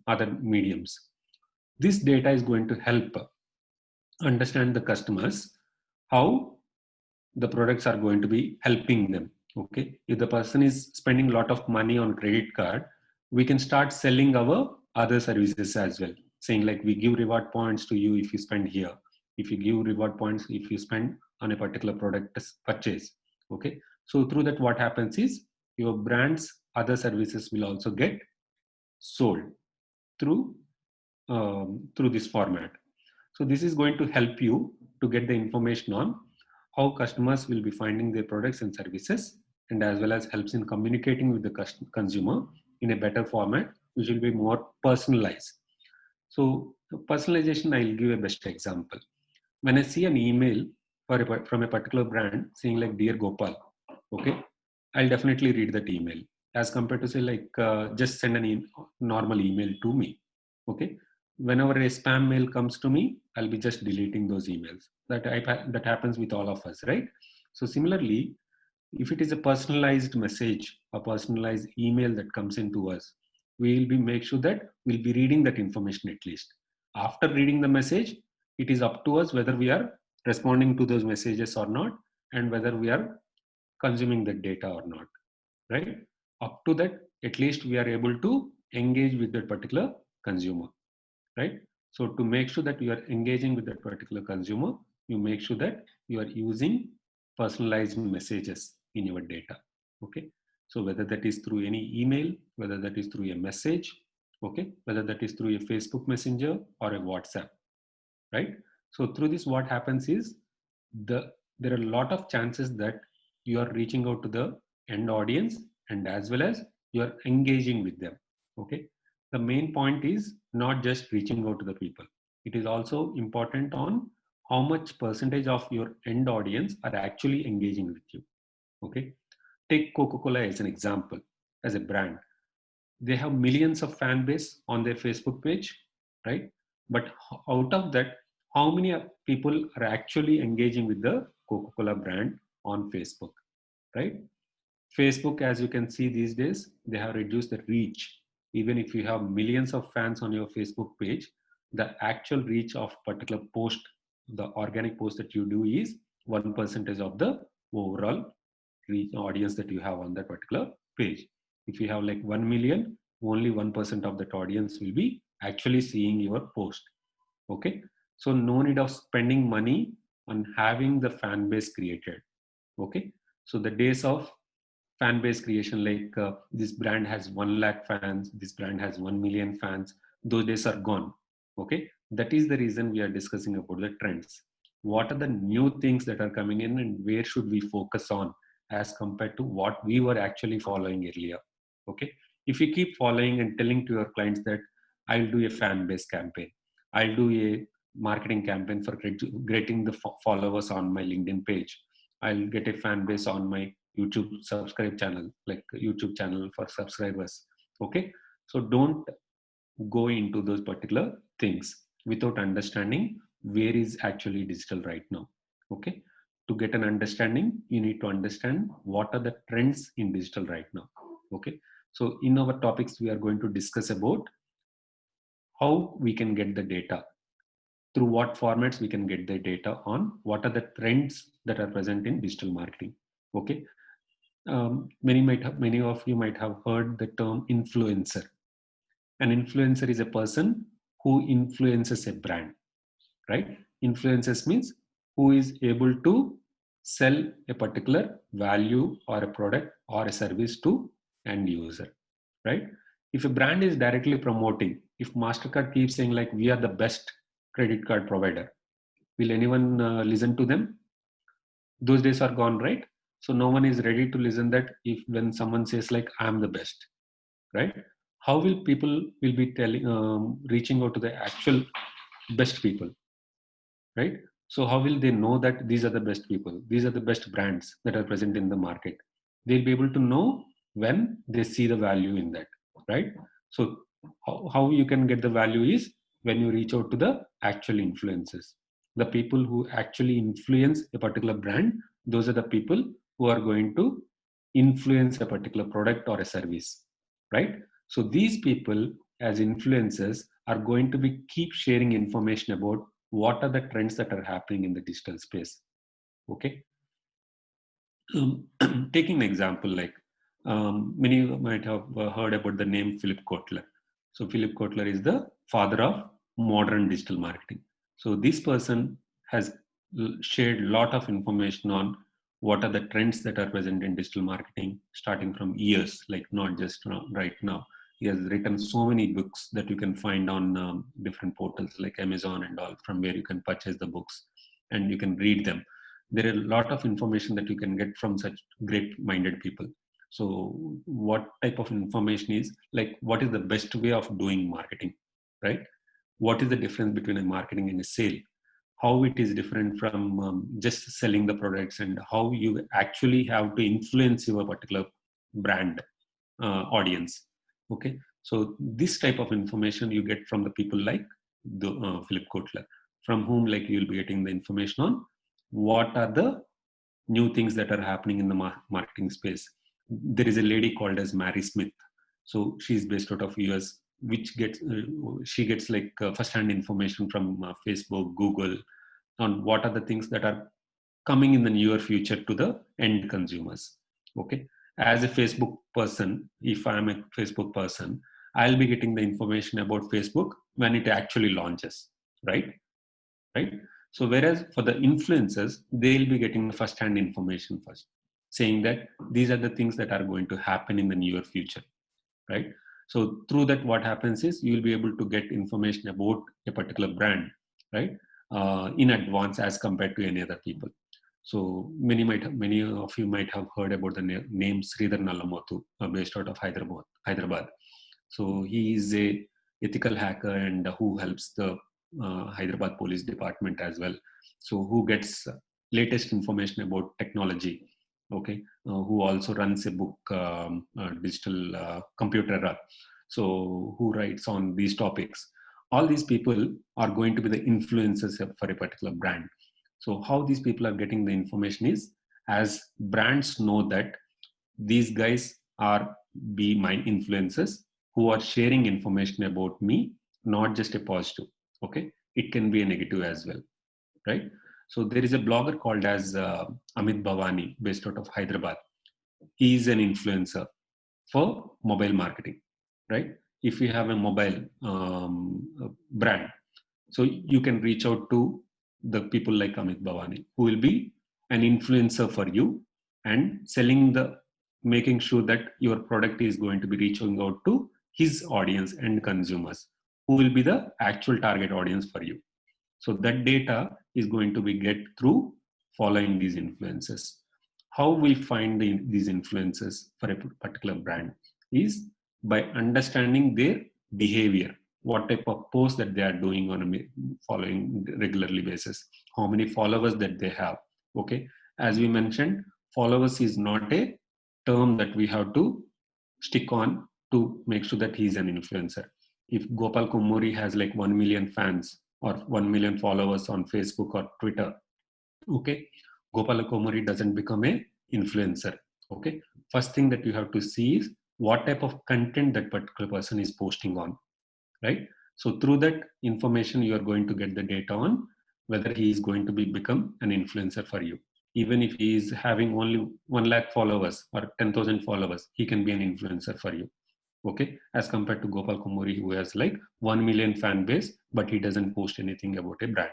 other mediums. This data is going to help understand the customers how the products are going to be helping them. Okay, if the person is spending a lot of money on credit card, we can start selling our other services as well, saying like we give reward points to you if you spend here, if you give reward points if you spend on a particular product purchase. Okay, so through that what happens is your brand's other services will also get sold through through this format. So this is going to help you to get the information on how customers will be finding their products and services, and as well as helps in communicating with the consumer in a better format, which will be more personalized. So personalization, I'll give a best example. When I see an email from a particular brand saying like Dear Gopal, okay, I'll definitely read that email as compared to say like just send an normal email to me. Okay, whenever a spam mail comes to me, I'll be just deleting those emails. That happens with all of us, right? So similarly, if it is a personalized message, a personalized email that comes into us, we will be make sure that we'll be reading that information at least. After reading the message, it is up to us whether we are responding to those messages or not, and whether we are consuming that data or not, right? Up to that, at least we are able to engage with that particular consumer, right? So to make sure that you are engaging with that particular consumer, you make sure that you are using personalized messages in your data. Okay, so whether that is through any email, whether that is through a message, okay, whether that is through a Facebook Messenger or a WhatsApp, right? So through this, what happens is there are a lot of chances that you are reaching out to the end audience, and as well as you are engaging with them. Okay, the main point is not just reaching out to the people. It is also important on how much percentage of your end audience are actually engaging with you. Okay, take Coca-Cola as an example. As a brand, they have millions of fan base on their Facebook page, right? But out of that, how many people are actually engaging with the Coca-Cola brand on Facebook, right? Facebook, as you can see these days, they have reduced the reach. Even if you have millions of fans on your Facebook page, the actual reach of particular post, the organic post that you do is 1% of the overall reach audience that you have on that particular page. If you have like 1 million, only 1% of that audience will be actually seeing your post. Okay. So no need of spending money on having the fan base created. Okay, so the days of fan base creation, like this brand has 1 lakh fans, this brand has 1 million fans, those days are gone. Okay, that is the reason we are discussing about the trends. What are the new things that are coming in, and where should we focus on as compared to what we were actually following earlier? Okay, if you keep following and telling to your clients that I'll do a fan base campaign, I'll do a marketing campaign for getting the followers on my LinkedIn page, I'll get a fan base on my YouTube subscribe channel, like YouTube channel for subscribers. Okay, so don't go into those particular things without understanding where is actually digital right now. Okay, to get an understanding, you need to understand what are the trends in digital right now. Okay, so in our topics we are going to discuss about how we can get the data, through what formats we can get the data on what are the trends that are present in digital marketing. Okay, many of you might have heard the term influencer. An influencer is a person who influences a brand, right? Influencers means who is able to sell a particular value or a product or a service to end user, right? If a brand is directly promoting, if MasterCard keeps saying like we are the best credit card provider, will anyone listen to them? Those days are gone, right? So no one is ready to listen that if when someone says like I'm the best, right? How will people will be telling reaching out to the actual best people, right? So how will they know that these are the best people, these are the best brands that are present in the market? They'll be able to know when they see the value in that, right? So how you can get the value is when you reach out to the actual influencers, the people who actually influence a particular brand. Those are the people who are going to influence a particular product or a service, right? So these people as influencers are going to be keep sharing information about what are the trends that are happening in the digital space. Okay, taking an example like many might have heard about the name Philip Kotler. So Philip Kotler is the father of modern digital marketing. So this person has shared a lot of information on what are the trends that are present in digital marketing starting from years, like not just right now. He has written so many books that you can find on different portals like Amazon and all, from where you can purchase the books and you can read them. There are a lot of information that you can get from such great minded people. So what type of information is like, what is the best way of doing marketing, right? What is the difference between a marketing and a sale, how it is different from just selling the products, and how you actually have to influence your particular brand audience. Okay, so this type of information you get from the people like the Philip Kotler, from whom like you'll be getting the information on what are the new things that are happening in the marketing space. There is a lady called as Mary Smith. So she's based out of US, which gets she gets like first-hand information from Facebook, Google, on what are the things that are coming in the near future to the end consumers. Okay, as a Facebook person, if I'm a Facebook person, I'll be getting the information about Facebook when it actually launches, right? Right. So whereas for the influencers, they'll be getting the first-hand information first, saying that these are the things that are going to happen in the near future, right? So through that, what happens is you'll be able to get information about a particular brand, right, in advance as compared to any other people. So many of you might have heard about the name Sridhar Nallamothu, based out of Hyderabad. So he is a ethical hacker and who helps the Hyderabad Police Department as well. So who gets latest information about technology. Okay, who also runs a book, digital computer era. So who writes on these topics. All these people are going to be the influencers for a particular brand. So how these people are getting the information is, as brands know that these guys are be my influencers who are sharing information about me, not just a positive. Okay, it can be a negative as well, right? So there is a blogger called as Amit Bhavani, based out of Hyderabad. He is an influencer for mobile marketing, right? If you have a mobile brand, So you can reach out to the people like Amit Bhavani, who will be an influencer for you and making sure that your product is going to be reaching out to his audience and consumers, who will be the actual target audience for you. So that data is going to be get through following these influencers. How we find these influencers for a particular brand is by understanding their behavior, what type of posts that they are doing on a following regularly basis, how many followers that they have. Okay, as we mentioned, followers is not a term that we have to stick on to make sure that he's an influencer. If Gopal Kumori has like 1 million fans or 1 million followers on Facebook or Twitter, okay, Gopal Kumori doesn't become a influencer. Okay, first thing that you have to see is what type of content that particular person is posting on, right? So through that information, you are going to get the data on whether he is going to become an influencer for you. Even if he is having only 1 lakh followers or 10,000 followers, he can be an influencer for you. Okay, as compared to Gopal Kumori, who has like 1 million fan base, but he doesn't post anything about a brand.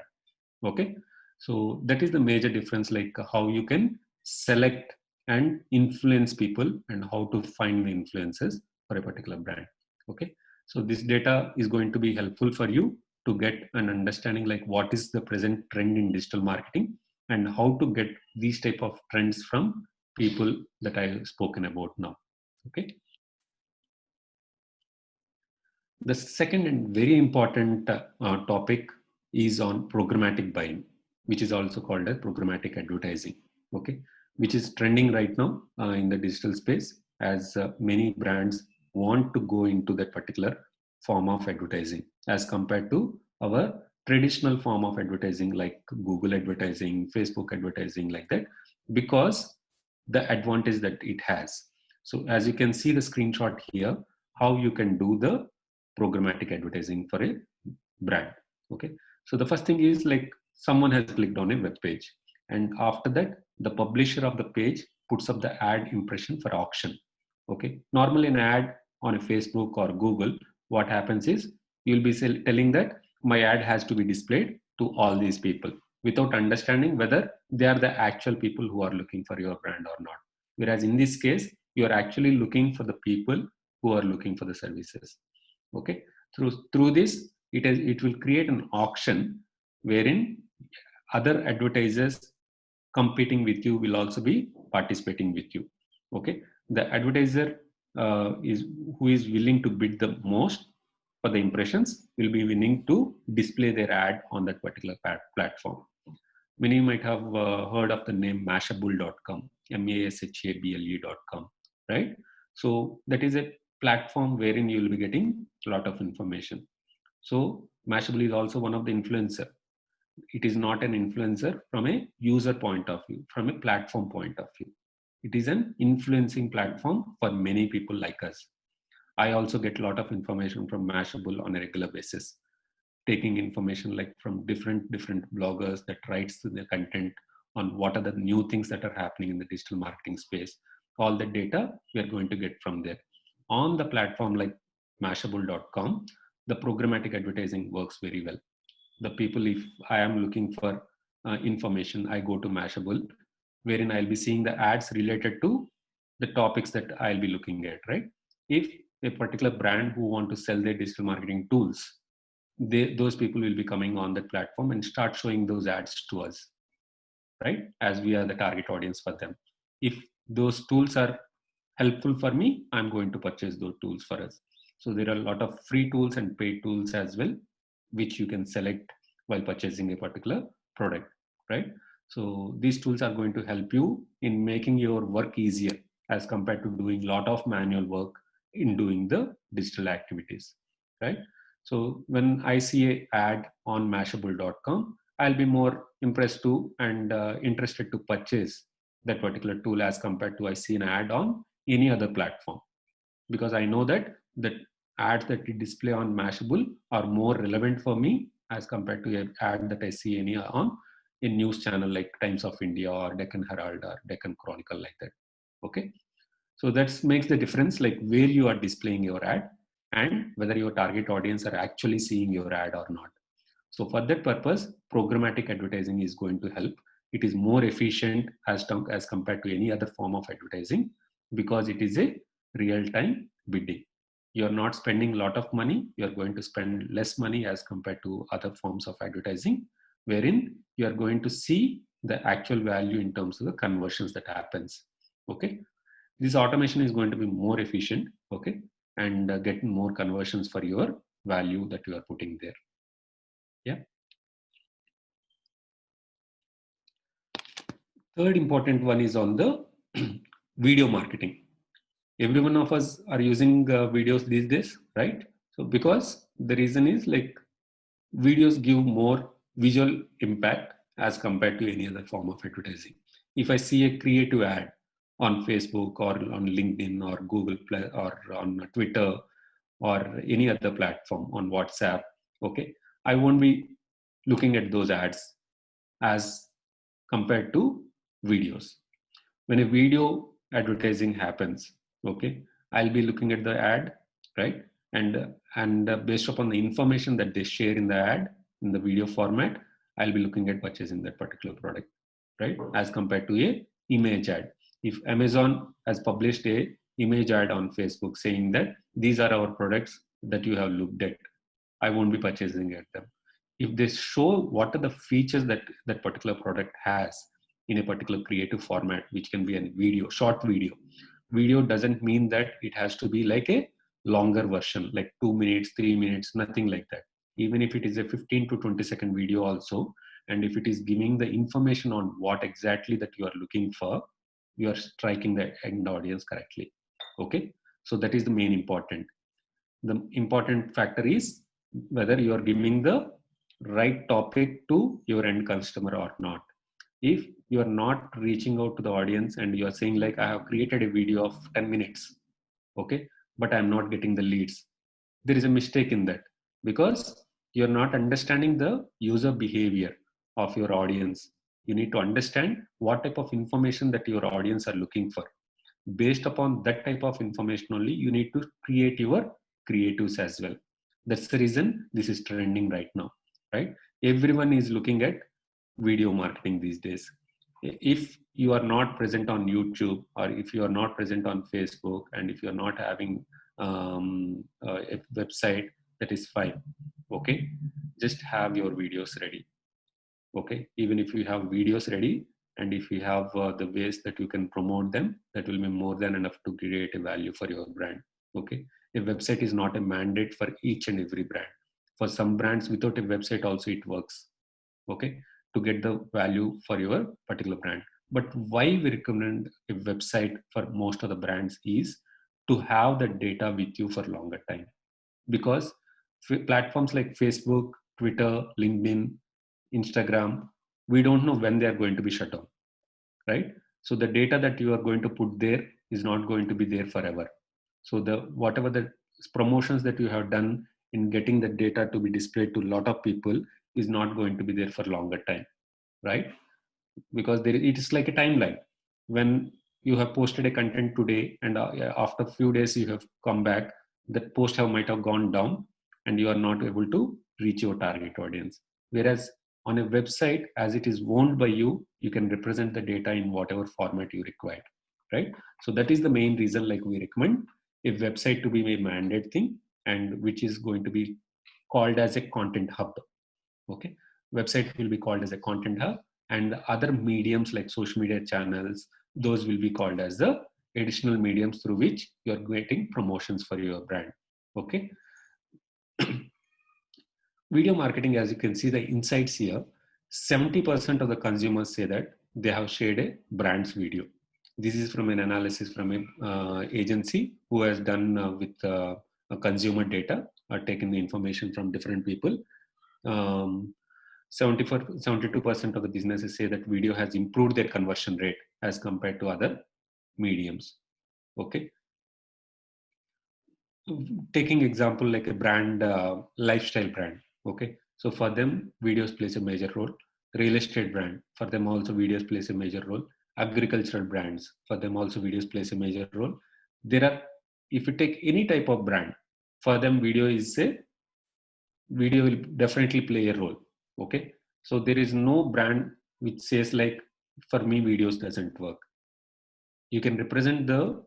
Okay, so that is the major difference, like how you can select and influence people and how to find the influences for a particular brand. Okay, so this data is going to be helpful for you to get an understanding like what is the present trend in digital marketing and how to get these type of trends from people that I have spoken about now. Okay, the second and very important topic is on programmatic buying, which is also called as programmatic advertising. Okay, which is trending right now in the digital space, as many brands want to go into that particular form of advertising as compared to our traditional form of advertising like Google advertising, Facebook advertising, like that, because the advantage that it has. So as you can see the screenshot here, how you can do the programmatic advertising for a brand. Okay, so the first thing is like someone has clicked on a web page, and after that the publisher of the page puts up the ad impression for auction. Okay, normally an ad on a Facebook or Google, what happens is you'll be telling that my ad has to be displayed to all these people without understanding whether they are the actual people who are looking for your brand or not. Whereas in this case, you are actually looking for the people who are looking for the services. Okay, through this, it will create an auction wherein other advertisers competing with you will also be participating with you. Okay, the advertiser is who is willing to bid the most for the impressions will be willing to display their ad on that particular platform. Many might have heard of the name mashable.com, mashable.com, right? So that is a platform wherein you will be getting a lot of information. So Mashable is also one of the influencer. It is not an influencer from a user point of view, from a platform point of view. It is an influencing platform for many people like us. I also get a lot of information from Mashable on a regular basis, taking information like from different bloggers that writes the content on what are the new things that are happening in the digital marketing space. All the data we are going to get from there. On the platform like mashable.com, the programmatic advertising works very well. The people, if I am looking for information, I go to Mashable, wherein I'll be seeing the ads related to the topics that I'll be looking at, right? If a particular brand who want to sell their digital marketing tools, those people will be coming on that platform and start showing those ads to us, right? As we are the target audience for them. If those tools are helpful for me, I'm going to purchase those tools for us. So there are a lot of free tools and paid tools as well, which you can select while purchasing a particular product, right? So these tools are going to help you in making your work easier as compared to doing a lot of manual work in doing the digital activities, right? So when I see an ad on mashable.com, I'll be more impressed to and interested to purchase that particular tool as compared to I see an ad on any other platform, because I know that the ads that we display on Mashable are more relevant for me as compared to an ad that I see any on a news channel like Times of India or Deccan Herald or Deccan Chronicle, like that. Okay, so that makes the difference, like where you are displaying your ad and whether your target audience are actually seeing your ad or not. So for that purpose, programmatic advertising is going to help. It is more efficient as compared to any other form of advertising because it is a real-time bidding. You're not spending a lot of money. You're going to spend less money as compared to other forms of advertising, wherein you are going to see the actual value in terms of the conversions that happens. Okay, this automation is going to be more efficient. Okay, and get more conversions for your value that you are putting there. Yeah. Third important one is on the video marketing. Every one of us are using videos these days, right? So because the reason is like videos give more visual impact as compared to any other form of advertising. If I see a creative ad on Facebook or on LinkedIn or Google Play or on Twitter or any other platform on WhatsApp, okay, I won't be looking at those ads as compared to videos. When a video advertising happens, okay, I'll be looking at the ad, right? And based upon the information that they share in the ad in the video format, I'll be looking at purchasing that particular product, right? As compared to a image ad. If Amazon has published a image ad on Facebook saying that these are our products that you have looked at, I won't be purchasing at them. If they show what are the features that that particular product has in a particular creative format, which can be a video, short video. Video doesn't mean that it has to be like a longer version, like 2 minutes, 3 minutes, nothing like that. Even if it is a 15 to 20-second video also, and if it is giving the information on what exactly that you are looking for, you are striking the end audience correctly. Okay, so that is the main important. The important factor is whether you are giving the right topic to your end customer or not. If you are not reaching out to the audience and you are saying like I have created a video of 10 minutes, okay, but I'm not getting the leads, there is a mistake in that because you're not understanding the user behavior of your audience. You need to understand what type of information that your audience are looking for. Based upon that type of information only, you need to create your creatives as well. That's the reason this is trending right now, right? Everyone is looking at video marketing these days. If you are not present on YouTube, or if you are not present on Facebook, and if you are not having a website, that is fine. Okay, just have your videos ready. Okay, even if you have videos ready, and if you have the ways that you can promote them, that will be more than enough to create a value for your brand. Okay, a website is not a mandate for each and every brand. For some brands, without a website also it works. Okay, to get the value for your particular brand. But why we recommend a website for most of the brands is to have the data with you for longer time. Because platforms like Facebook, Twitter, LinkedIn, Instagram, we don't know when they are going to be shut down, right? So the data that you are going to put there is not going to be there forever. So the whatever the promotions that you have done in getting the data to be displayed to a lot of people is not going to be there for longer time, right? Because it is like a timeline. When you have posted a content today and after a few days you have come back, that post might have gone down and you are not able to reach your target audience. Whereas on a website, as it is owned by you, you can represent the data in whatever format you require, right? So that is the main reason like we recommend a website to be a mandate thing, and which is going to be called as a content hub. Okay, website will be called as a content hub, and the other mediums like social media channels, those will be called as the additional mediums through which you're getting promotions for your brand. Okay. Video marketing, as you can see the insights here, 70% of the consumers say that they have shared a brand's video. This is from an analysis from a agency who has done with consumer data, taken the information from different people. 72% of the businesses say that video has improved their conversion rate as compared to other mediums. Okay, taking example like a brand, lifestyle brand. Okay, so for them videos plays a major role. Real estate brand, for them also videos plays a major role. Agricultural brands, for them also videos plays a major role. There are, if you take any type of brand, for them video is a video will definitely play a role. Okay, so there is no brand which says like, for me videos doesn't work. You can represent the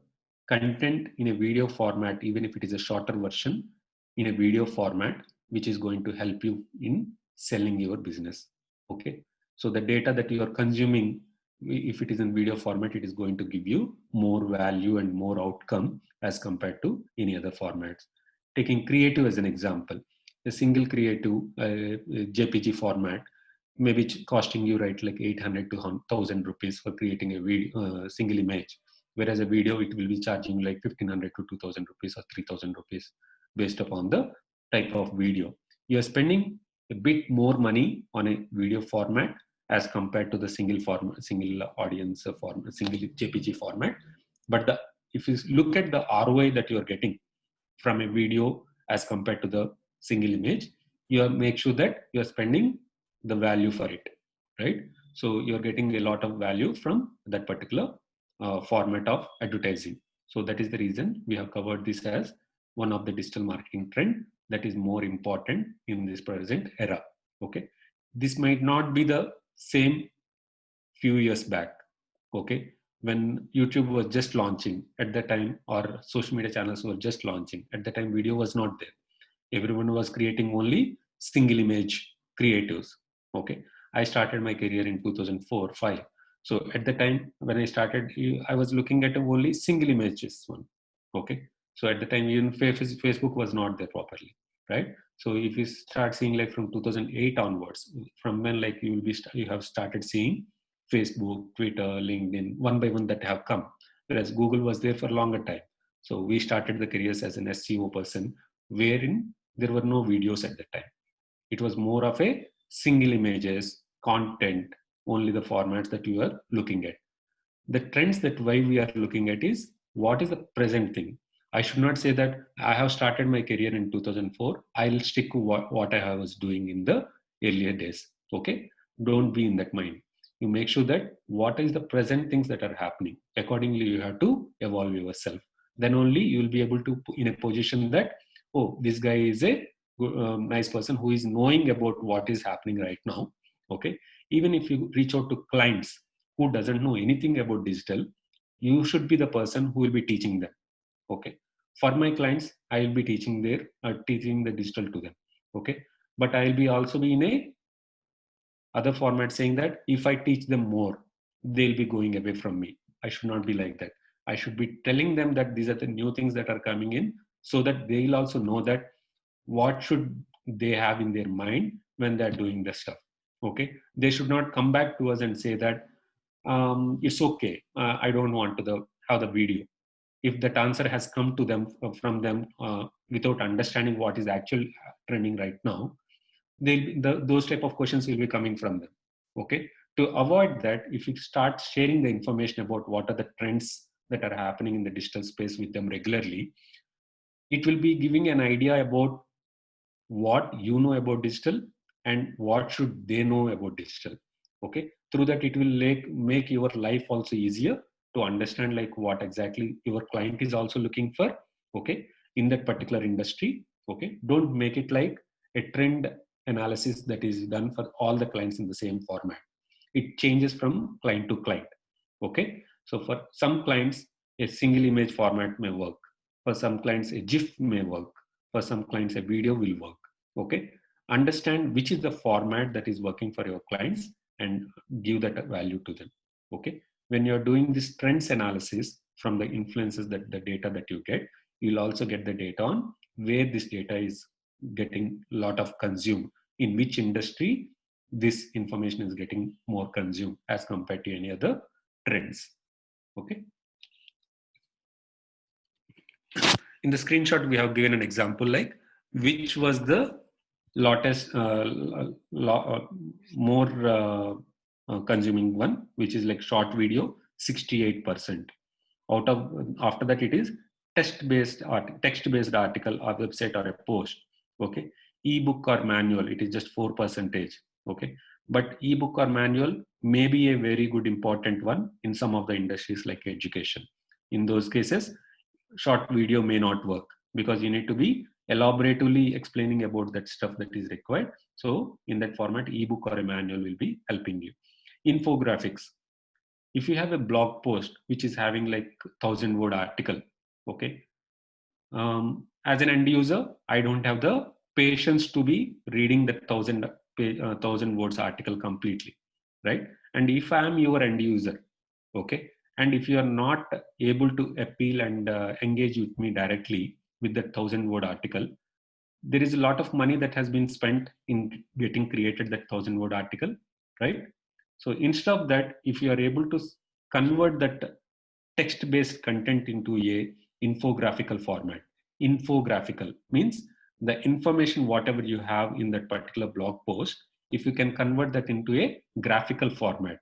content in a video format, even if it is a shorter version in a video format, which is going to help you in selling your business. Okay, so the data that you are consuming, if it is in video format, it is going to give you more value and more outcome as compared to any other formats. Taking creative as an example, a single creative JPG format maybe costing you, right, like 800 to 1000 rupees for creating a video, single image, whereas a video it will be charging like 1500 to 2000 rupees or 3000 rupees based upon the type of video. You are spending a bit more money on a video format as compared to the single format, single audience format, single JPG format. But if you look at the ROI that you are getting from a video as compared to the single image, you make sure that you are spending the value for it, right? So you're getting a lot of value from that particular format of advertising. So that is the reason we have covered this as one of the digital marketing trend that is more important in this present era. Okay, this might not be the same few years back. Okay, when YouTube was just launching at the time, or social media channels were just launching at the time, video was not there. Everyone was creating only single image creatives. Okay, I started my career in 2004-5. So at the time when I started, I was looking at only single images one. Okay, so at the time even Facebook was not there properly, right? So if you start seeing like from 2008 onwards, from when like you have started seeing Facebook, Twitter, LinkedIn, one by one that have come. Whereas Google was there for a longer time. So we started the careers as an SEO person, wherein there were no videos at that time. It was more of a single images, content, only the formats that you are looking at. The trends that why we are looking at is what is the present thing. I should not say that I have started my career in 2004. I'll stick to what I was doing in the earlier days. Okay, don't be in that mind. You make sure that what is the present things that are happening. Accordingly, you have to evolve yourself. Then only you will be able to put in a position that, oh, this guy is a nice person who is knowing about what is happening right now. Okay, even if you reach out to clients who doesn't know anything about digital, you should be the person who will be teaching them. Okay, for my clients I will be teaching the digital to them. Okay, but I will be also be in a other format saying that if I teach them more, they'll be going away from me. I should not be like that. I should be telling them that these are the new things that are coming in, so that they'll also know that what should they have in their mind when they're doing the stuff. Okay, they should not come back to us and say that it's okay, I don't want to have the video. If that answer has come to them from them without understanding what is actually trending right now, those type of questions will be coming from them. Okay, to avoid that, if you start sharing the information about what are the trends that are happening in the digital space with them regularly, it will be giving an idea about what you know about digital and what should they know about digital. Okay, through that it will make your life also easier to understand like what exactly your client is also looking for. Okay, in that particular industry. Okay, don't make it like a trend analysis that is done for all the clients in the same format. It changes from client to client. Okay, so for some clients a single image format may work, for some clients a GIF may work, for some clients a video will work. Okay, understand which is the format that is working for your clients and give that value to them. Okay, when you're doing this trends analysis from the influences, that the data that you get, you'll also get the data on where this data is getting a lot of consumed, in which industry this information is getting more consumed as compared to any other trends. Okay, in the screenshot we have given an example like which was the latest more consuming one, which is like short video, 68%. Out of after that it is text based article or website or a post. Okay, ebook or manual, it is just 4%. Okay, but ebook or manual may be a very good important one in some of the industries like education. In those cases short video may not work because you need to be elaboratively explaining about that stuff that is required. So in that format, ebook or a manual will be helping you. Infographics. If you have a blog post which is having like 1,000-word article, okay, as an end user, I don't have the patience to be reading the 1,000 words article completely, right? And if I am your end user, okay, and if you are not able to appeal and engage with me directly with that 1,000-word article, there is a lot of money that has been spent in getting created that 1,000-word article, right? So instead of that, if you are able to convert that text-based content into a infographical format. Infographical means the information whatever you have in that particular blog post, if you can convert that into a graphical format,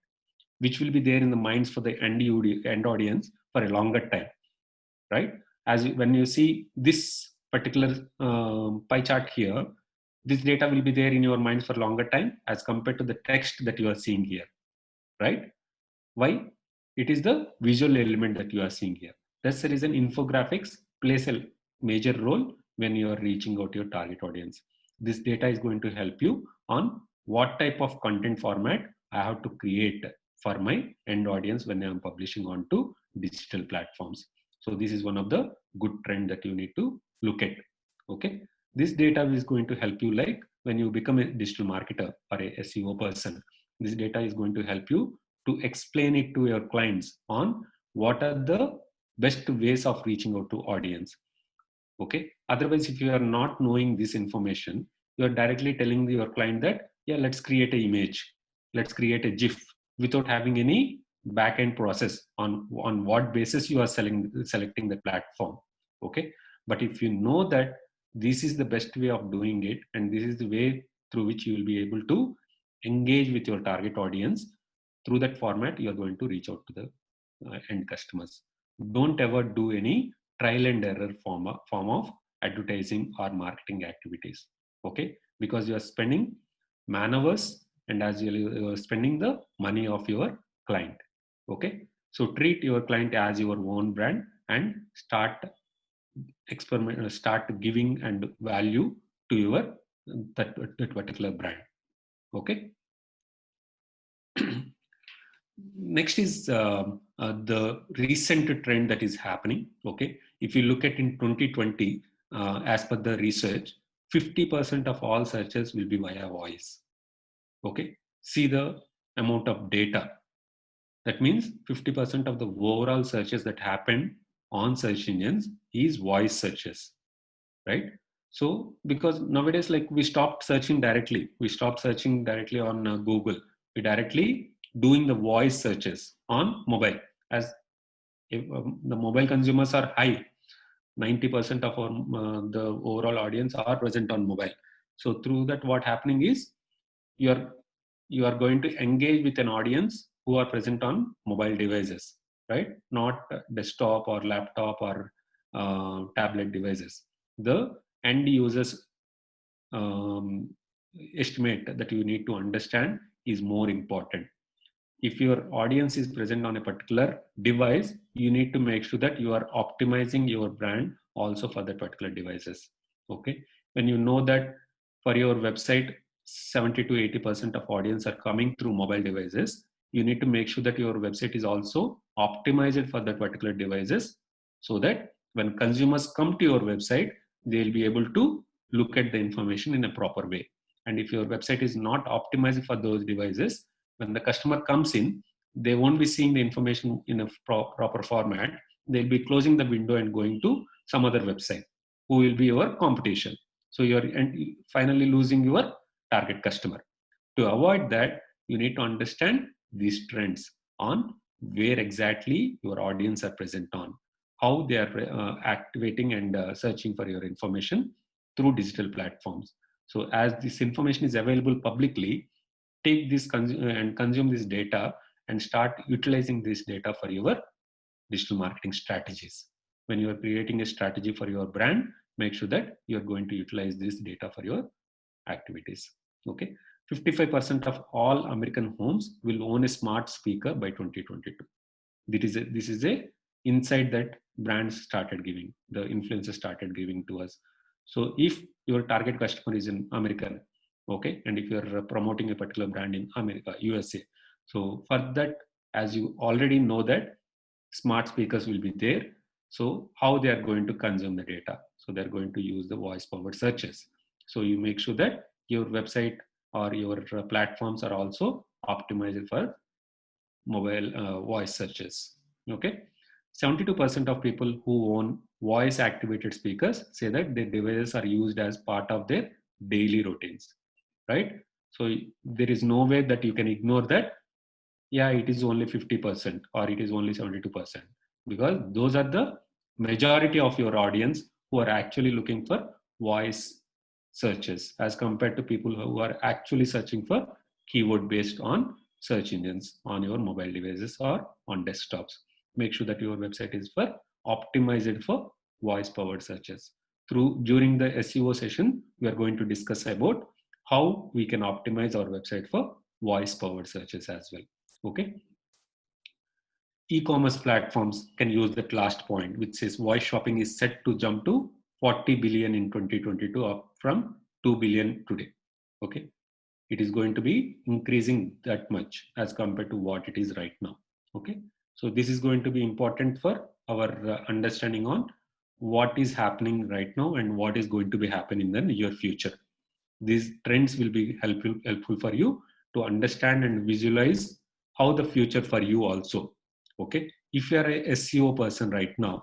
which will be there in the minds for the end audience for a longer time, right? When you see this particular pie chart here, this data will be there in your minds for longer time as compared to the text that you are seeing here, right? Why? It is the visual element that you are seeing here. That's the reason infographics plays a major role when you are reaching out to your target audience. This data is going to help you on what type of content format I have to create for my end audience when I am publishing onto digital platforms. So this is one of the good trend that you need to look at. Okay, this data is going to help you, like when you become a digital marketer or a SEO person. This data is going to help you to explain it to your clients on what are the best ways of reaching out to audience. Okay, otherwise if you are not knowing this information, you are directly telling your client that, yeah, let's create an image, let's create a gif, without having any back end process on what basis you are selecting the platform. Okay, but if you know that this is the best way of doing it, and this is the way through which you will be able to engage with your target audience, through that format you are going to reach out to the end customers. Don't ever do any trial and error form of advertising or marketing activities, okay, because you are spending man hours, and as you are spending the money of your client. Okay, so treat your client as your own brand and start giving and value to your that particular brand. Okay. Next is the recent trend that is happening. Okay, if you look at in 2020, as per the research, 50% of all searches will be via voice. Okay, see the amount of data. That means 50% of the overall searches that happen on search engines is voice searches, right? So because nowadays, like, we stopped searching directly, on Google. We directly doing the voice searches on mobile. As if, the mobile consumers are high, 90% of our the overall audience are present on mobile. So through that, what happening is you are going to engage with an audience who are present on mobile devices, right? Not desktop or laptop or tablet devices. The end users estimate that you need to understand is more important. If your audience is present on a particular device, you need to make sure that you are optimizing your brand also for that particular devices. Okay, when you know that for your website 70 to 80% of audience are coming through mobile devices, you need to make sure that your website is also optimized for that particular devices, so that when consumers come to your website, they'll be able to look at the information in a proper way. And if your website is not optimized for those devices, when the customer comes in, they won't be seeing the information in a proper format. They'll be closing the window and going to some other website who will be your competition. So you're finally losing your target customer. To avoid that, you need to understand these trends on where exactly your audience are present on, how they are activating and searching for your information through digital platforms. So as this information is available publicly, take this and consume this data and start utilizing this data for your digital marketing strategies. When you are creating a strategy for your brand, make sure that you are going to utilize this data for your activities. Okay, 55% of all American homes will own a smart speaker by 2022. This is a insight that brands started giving, the influencers started giving to us. So if your target customer is in American, okay, and if you're promoting a particular brand in America, USA, so for that, as you already know that smart speakers will be there. So how they are going to consume the data? So they're going to use the voice powered searches. So you make sure that your website or your platforms are also optimized for mobile voice searches. Okay, 72% of people who own voice activated speakers say that their devices are used as part of their daily routines, right? So there is no way that you can ignore that. Yeah, it is only 50% or it is only 72%, because those are the majority of your audience who are actually looking for voice searches, as compared to people who are actually searching for keyword based on search engines on your mobile devices or on desktops. Make sure that your website is for optimized for voice powered searches. Through during the SEO session, we are going to discuss about how we can optimize our website for voice powered searches as well. Okay, e-commerce platforms can use that last point, which says voice shopping is set to jump to 40 billion in 2022, up from 2 billion today. Okay, it is going to be increasing that much as compared to what it is right now. Okay, so this is going to be important for our understanding on what is happening right now and what is going to be happening in the near future. These trends will be helpful for you to understand and visualize how the future for you also. Okay, if you are a SEO person right now,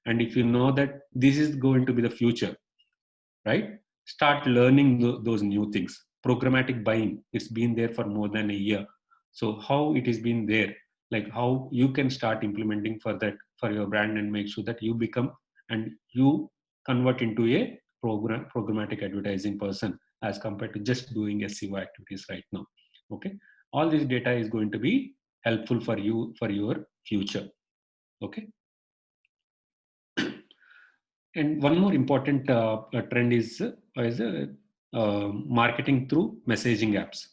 and if you know that this is going to be the future, right, start learning those new things. Programmatic buying, it's been there for more than a year. So how it has been there, like how you can start implementing for that for your brand, and make sure that you become and you convert into a programmatic advertising person, as compared to just doing SEO activities right now. Okay, all this data is going to be helpful for you for your future. Okay, and one more important trend is marketing through messaging apps.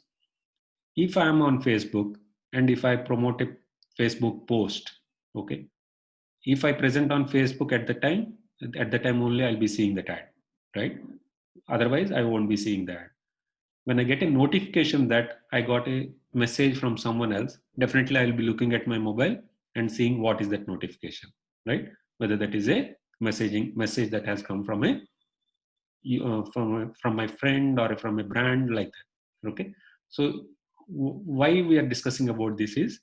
If I am on Facebook and if I promote a Facebook post, okay, if I present on Facebook at the time only I'll be seeing that ad, right? Otherwise, I won't be seeing that. When I get a notification that I got a message from someone else, definitely I'll be looking at my mobile and seeing what is that notification, right? Whether that is a message that has come from from my friend or from a brand, like that. Okay, so why we are discussing about this is,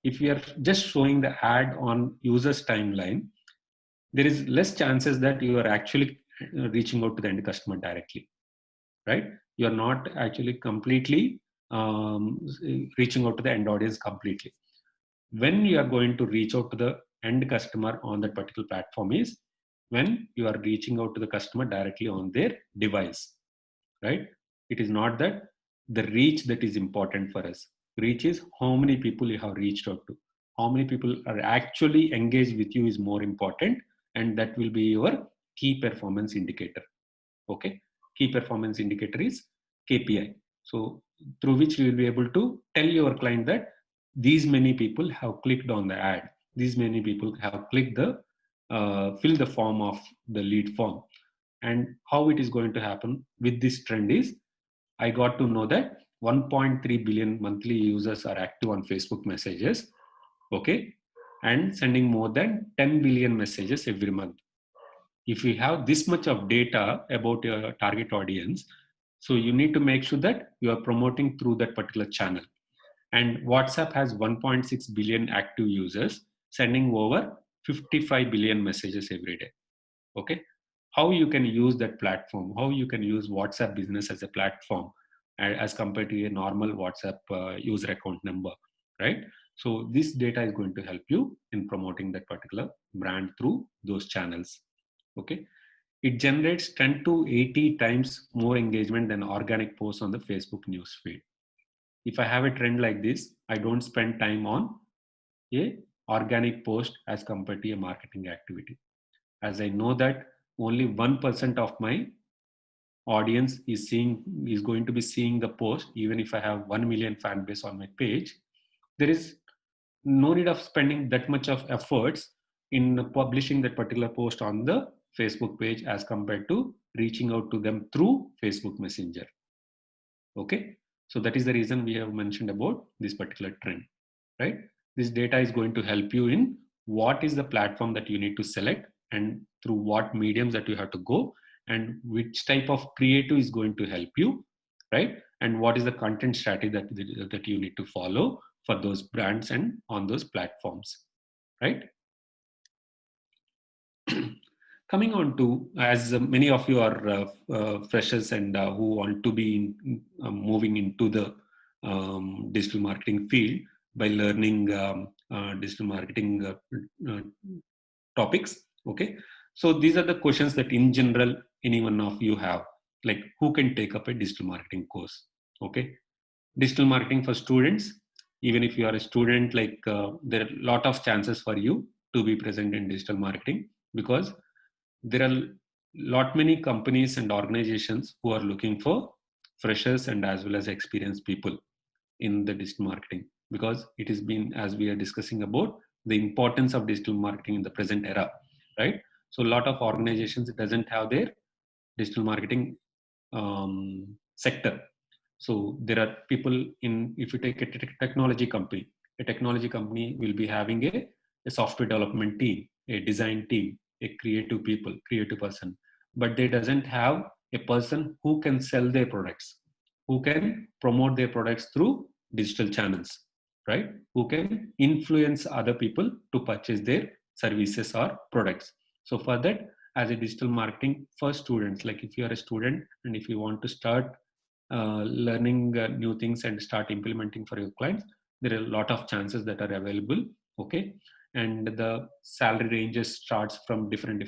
if we are just showing the ad on user's timeline, there is less chances that you are actually reaching out to the end customer directly, right? You are not actually completely reaching out to the end audience completely. When you are going to reach out to the end customer on that particular platform is when you are reaching out to the customer directly on their device, right? It is not that the reach that is important for us. Reach is how many people you have reached out to, how many people are actually engaged with you is more important, and that will be your key performance indicator. Okay, key performance indicator is KPI. So through which you will be able to tell your client that these many people have clicked on the ad, these many people have clicked the fill the form of the lead form. And how it is going to happen with this trend is, I got to know that 1.3 billion monthly users are active on Facebook messages, okay, and sending more than 10 billion messages every month. If you have this much of data about your target audience, so you need to make sure that you are promoting through that particular channel. And WhatsApp has 1.6 billion active users sending over 55 billion messages every day. Okay, how you can use that platform, how you can use WhatsApp business as a platform as compared to a normal WhatsApp user account number, right? So this data is going to help you in promoting that particular brand through those channels. Okay, it generates 10 to 80 times more engagement than organic posts on the Facebook news feed. If I have a trend like this, I don't spend time on a organic post as compared to a marketing activity, as I know that only 1% of my audience is going to be seeing the post. Even if I have 1 million fan base on my page, there is no need of spending that much of efforts in publishing that particular post on the Facebook page as compared to reaching out to them through Facebook Messenger. Okay, so that is the reason we have mentioned about this particular trend, right? This data is going to help you in what is the platform that you need to select and through what mediums that you have to go and which type of creative is going to help you, right? And what is the content strategy that you need to follow for those brands and on those platforms, right? Coming on to, as many of you are freshers and who want to be moving into the digital marketing field by learning digital marketing topics. Okay, so these are the questions that in general any one of you have, like who can take up a digital marketing course. Okay, digital marketing for students, even if you are a student, like there are a lot of chances for you to be present in digital marketing, because there are lot many companies and organizations who are looking for freshers and as well as experienced people in the digital marketing, because it has been, as we are discussing about the importance of digital marketing in the present era, right? So a lot of organizations doesn't have their digital marketing sector. So there are people in, if you take a technology company will be having a software development team, a design team, a creative person, but they doesn't have a person who can sell their products, who can promote their products through digital channels, right? Who can influence other people to purchase their services or products. So for that, as a digital marketing for students, like if you are a student and if you want to start learning new things and start implementing for your clients, there are a lot of chances that are available. Okay, and the salary ranges starts from different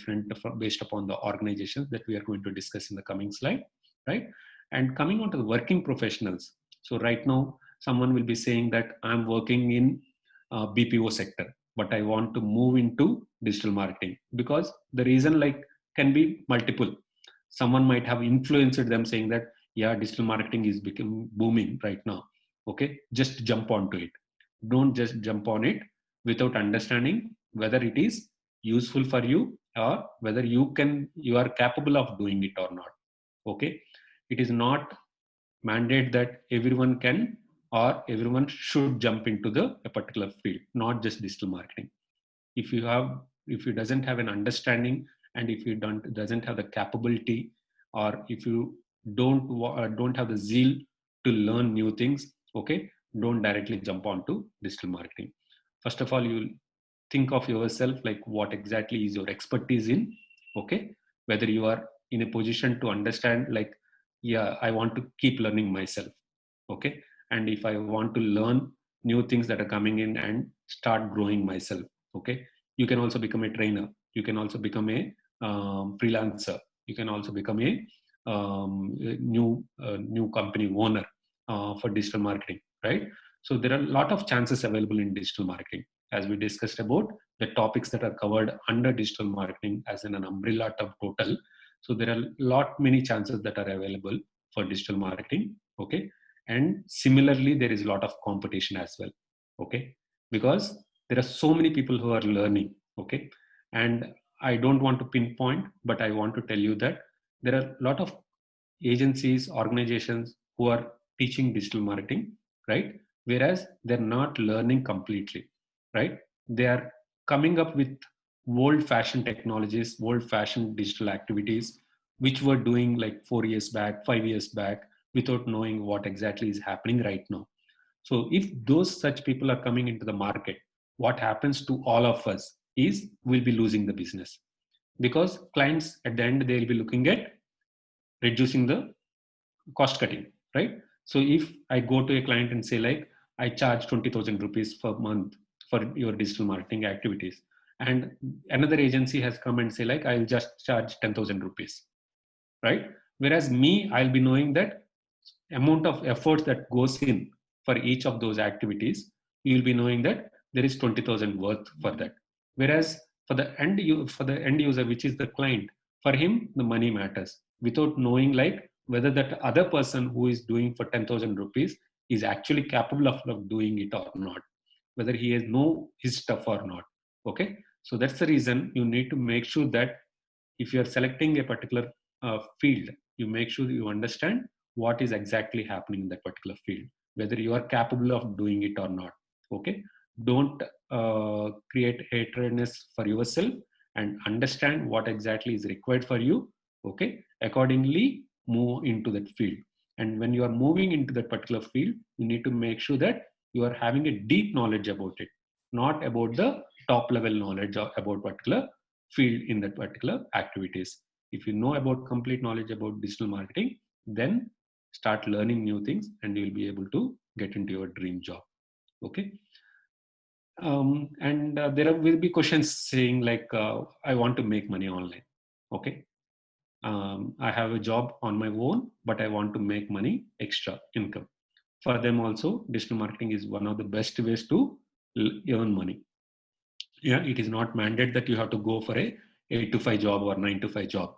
based upon the organizations that we are going to discuss in the coming slide, right? And coming on to the working professionals, so right now someone will be saying that I'm working in BPO sector, but I want to move into digital marketing, because the reason like can be multiple. Someone might have influenced them saying that, yeah, digital marketing is becoming booming right now. Okay, just jump onto it. Don't just jump on it without understanding whether it is useful for you or whether you are capable of doing it or not. Okay, it is not mandate that everyone can or everyone should jump into a particular field, not just digital marketing. If you have, if you doesn't have an understanding, and if you doesn't have the capability, or if you don't have the zeal to learn new things, okay, don't directly jump onto digital marketing. First of all, you think of yourself like what exactly is your expertise in. Okay, whether you are in a position to understand like, yeah, I want to keep learning myself. Okay, and if I want to learn new things that are coming in and start growing myself, okay, you can also become a trainer, you can also become a freelancer, you can also become a new company owner for digital marketing, right? So there are a lot of chances available in digital marketing, as we discussed about the topics that are covered under digital marketing as in an umbrella term total. So there are a lot many chances that are available for digital marketing. Okay, and similarly there is a lot of competition as well. Okay, because there are so many people who are learning. Okay, and I don't want to pinpoint, but I want to tell you that there are a lot of agencies, organizations who are teaching digital marketing, right? Whereas they're not learning completely, right? They are coming up with old fashioned technologies, old fashioned digital activities, which were doing like 4 years back, 5 years back, without knowing what exactly is happening right now. So if those such people are coming into the market, what happens to all of us is we'll be losing the business, because clients at the end they'll be looking at reducing the cost cutting, right? So if I go to a client and say like, I charge 20,000 rupees per month for your digital marketing activities, and another agency has come and say like, I'll just charge 10,000 rupees, right? Whereas me, I'll be knowing that amount of efforts that goes in for each of those activities, you'll be knowing that there is 20,000 worth for that. Whereas for the end user, which is the client, for him the money matters, without knowing like whether that other person who is doing for 10,000 rupees is actually capable of doing it or not, whether he has know his stuff or not. Okay, so that's the reason you need to make sure that If you're selecting a particular field, you make sure you understand what is exactly happening in that particular field, whether you are capable of doing it or not. Okay, don't create hatredness for yourself, and understand what exactly is required for you. Okay, accordingly move into that field. And when you are moving into that particular field, you need to make sure that you are having a deep knowledge about it, not about the top level knowledge about particular field in that particular activities. If you know about complete knowledge about digital marketing, then start learning new things and you'll be able to get into your dream job. Okay. And there will be questions saying like, I want to make money online. Okay. I have a job on my own, but I want to make money, extra income. For them also, digital marketing is one of the best ways to earn money. Yeah, it is not mandated that you have to go for a 8 to 5 job or 9 to 5 job.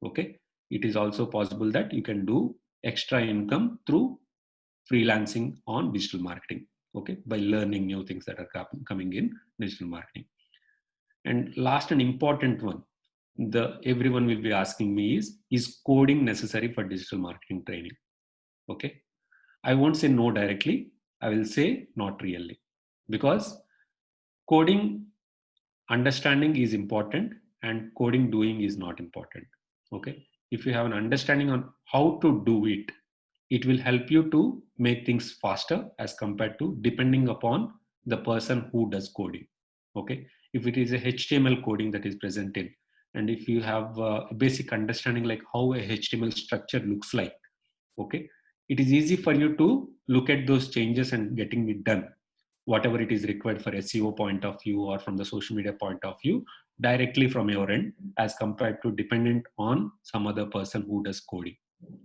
Okay, it is also possible that you can do extra income through freelancing on digital marketing. Okay, by learning new things that are coming in digital marketing. And last and important one, the everyone will be asking me is coding necessary for digital marketing training? Okay, I won't say no directly, I will say not really, because coding understanding is important and coding doing is not important. Okay, if you have an understanding on how to do it, it will help you to make things faster as compared to depending upon the person who does coding. Okay, if it is a HTML coding that is present in, and if you have a basic understanding like how a HTML structure looks like, okay, it is easy for you to look at those changes and getting it done, whatever it is required for SEO point of view or from the social media point of view, directly from your end, as compared to dependent on some other person who does coding.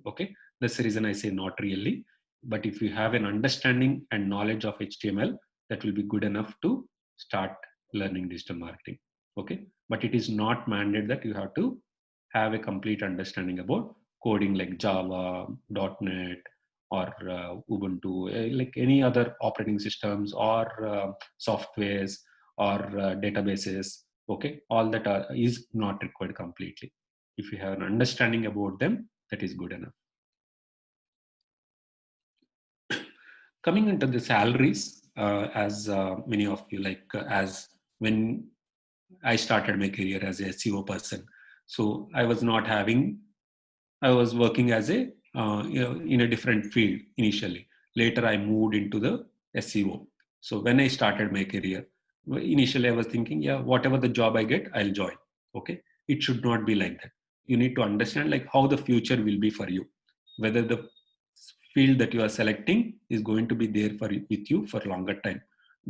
Okay, that's the reason I say not really. But if you have an understanding and knowledge of HTML, that will be good enough to start learning digital marketing. Okay, but it is not mandated that you have to have a complete understanding about coding like Java, .NET, or Ubuntu, like any other operating systems or softwares or databases. Okay, all that is not required completely. If you have an understanding about them, that is good enough. Coming into the salaries, as many of you like, as when I started my career as a SEO person, so I was not having, I was working as a in a different field initially. Later, I moved into the SEO. So when I started my career, initially I was thinking, yeah, whatever the job I get, I'll join. Okay, it should not be like that. You need to understand like how the future will be for you, whether the field that you are selecting is going to be there for with you for longer time.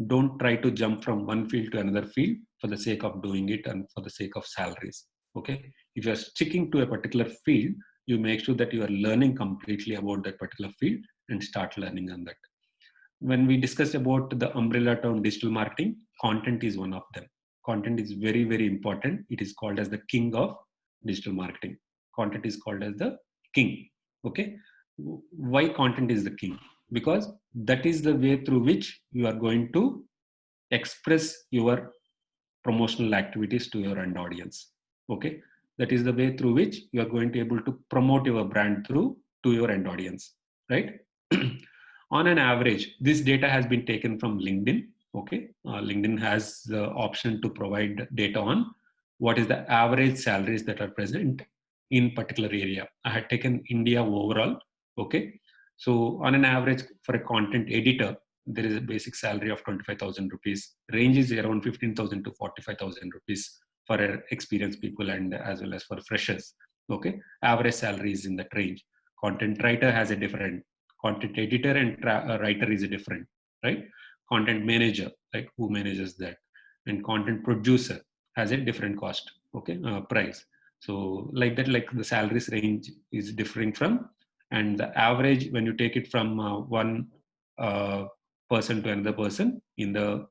Don't try to jump from one field to another field for the sake of doing it and for the sake of salaries. Okay, if you are sticking to a particular field, you make sure that you are learning completely about that particular field and start learning on that. When we discuss about the umbrella term digital marketing, content is one of them. Content is very, very important. It is called as the king of digital marketing. Content is called as the king. Okay, why content is the king? Because that is the way through which you are going to express your promotional activities to your end audience. Okay, that is the way through which you are going to be able to promote your brand through to your end audience, right? On an average, this data has been taken from LinkedIn. Okay, LinkedIn has the option to provide data on what is the average salaries that are present in particular area. I had taken India overall. Okay, so on an average for a content editor, there is a basic salary of 25,000 rupees. Range is around 15,000 to 45,000 rupees for experienced people and as well as for freshers. Okay, average salary is in that range. Content writer has a different, content editor and writer is a different, right? Content manager, like who manages that, and content producer has a different cost. Okay, price. So like that, like the salaries range is differing from, and the average when you take it from one uh, person to another person in the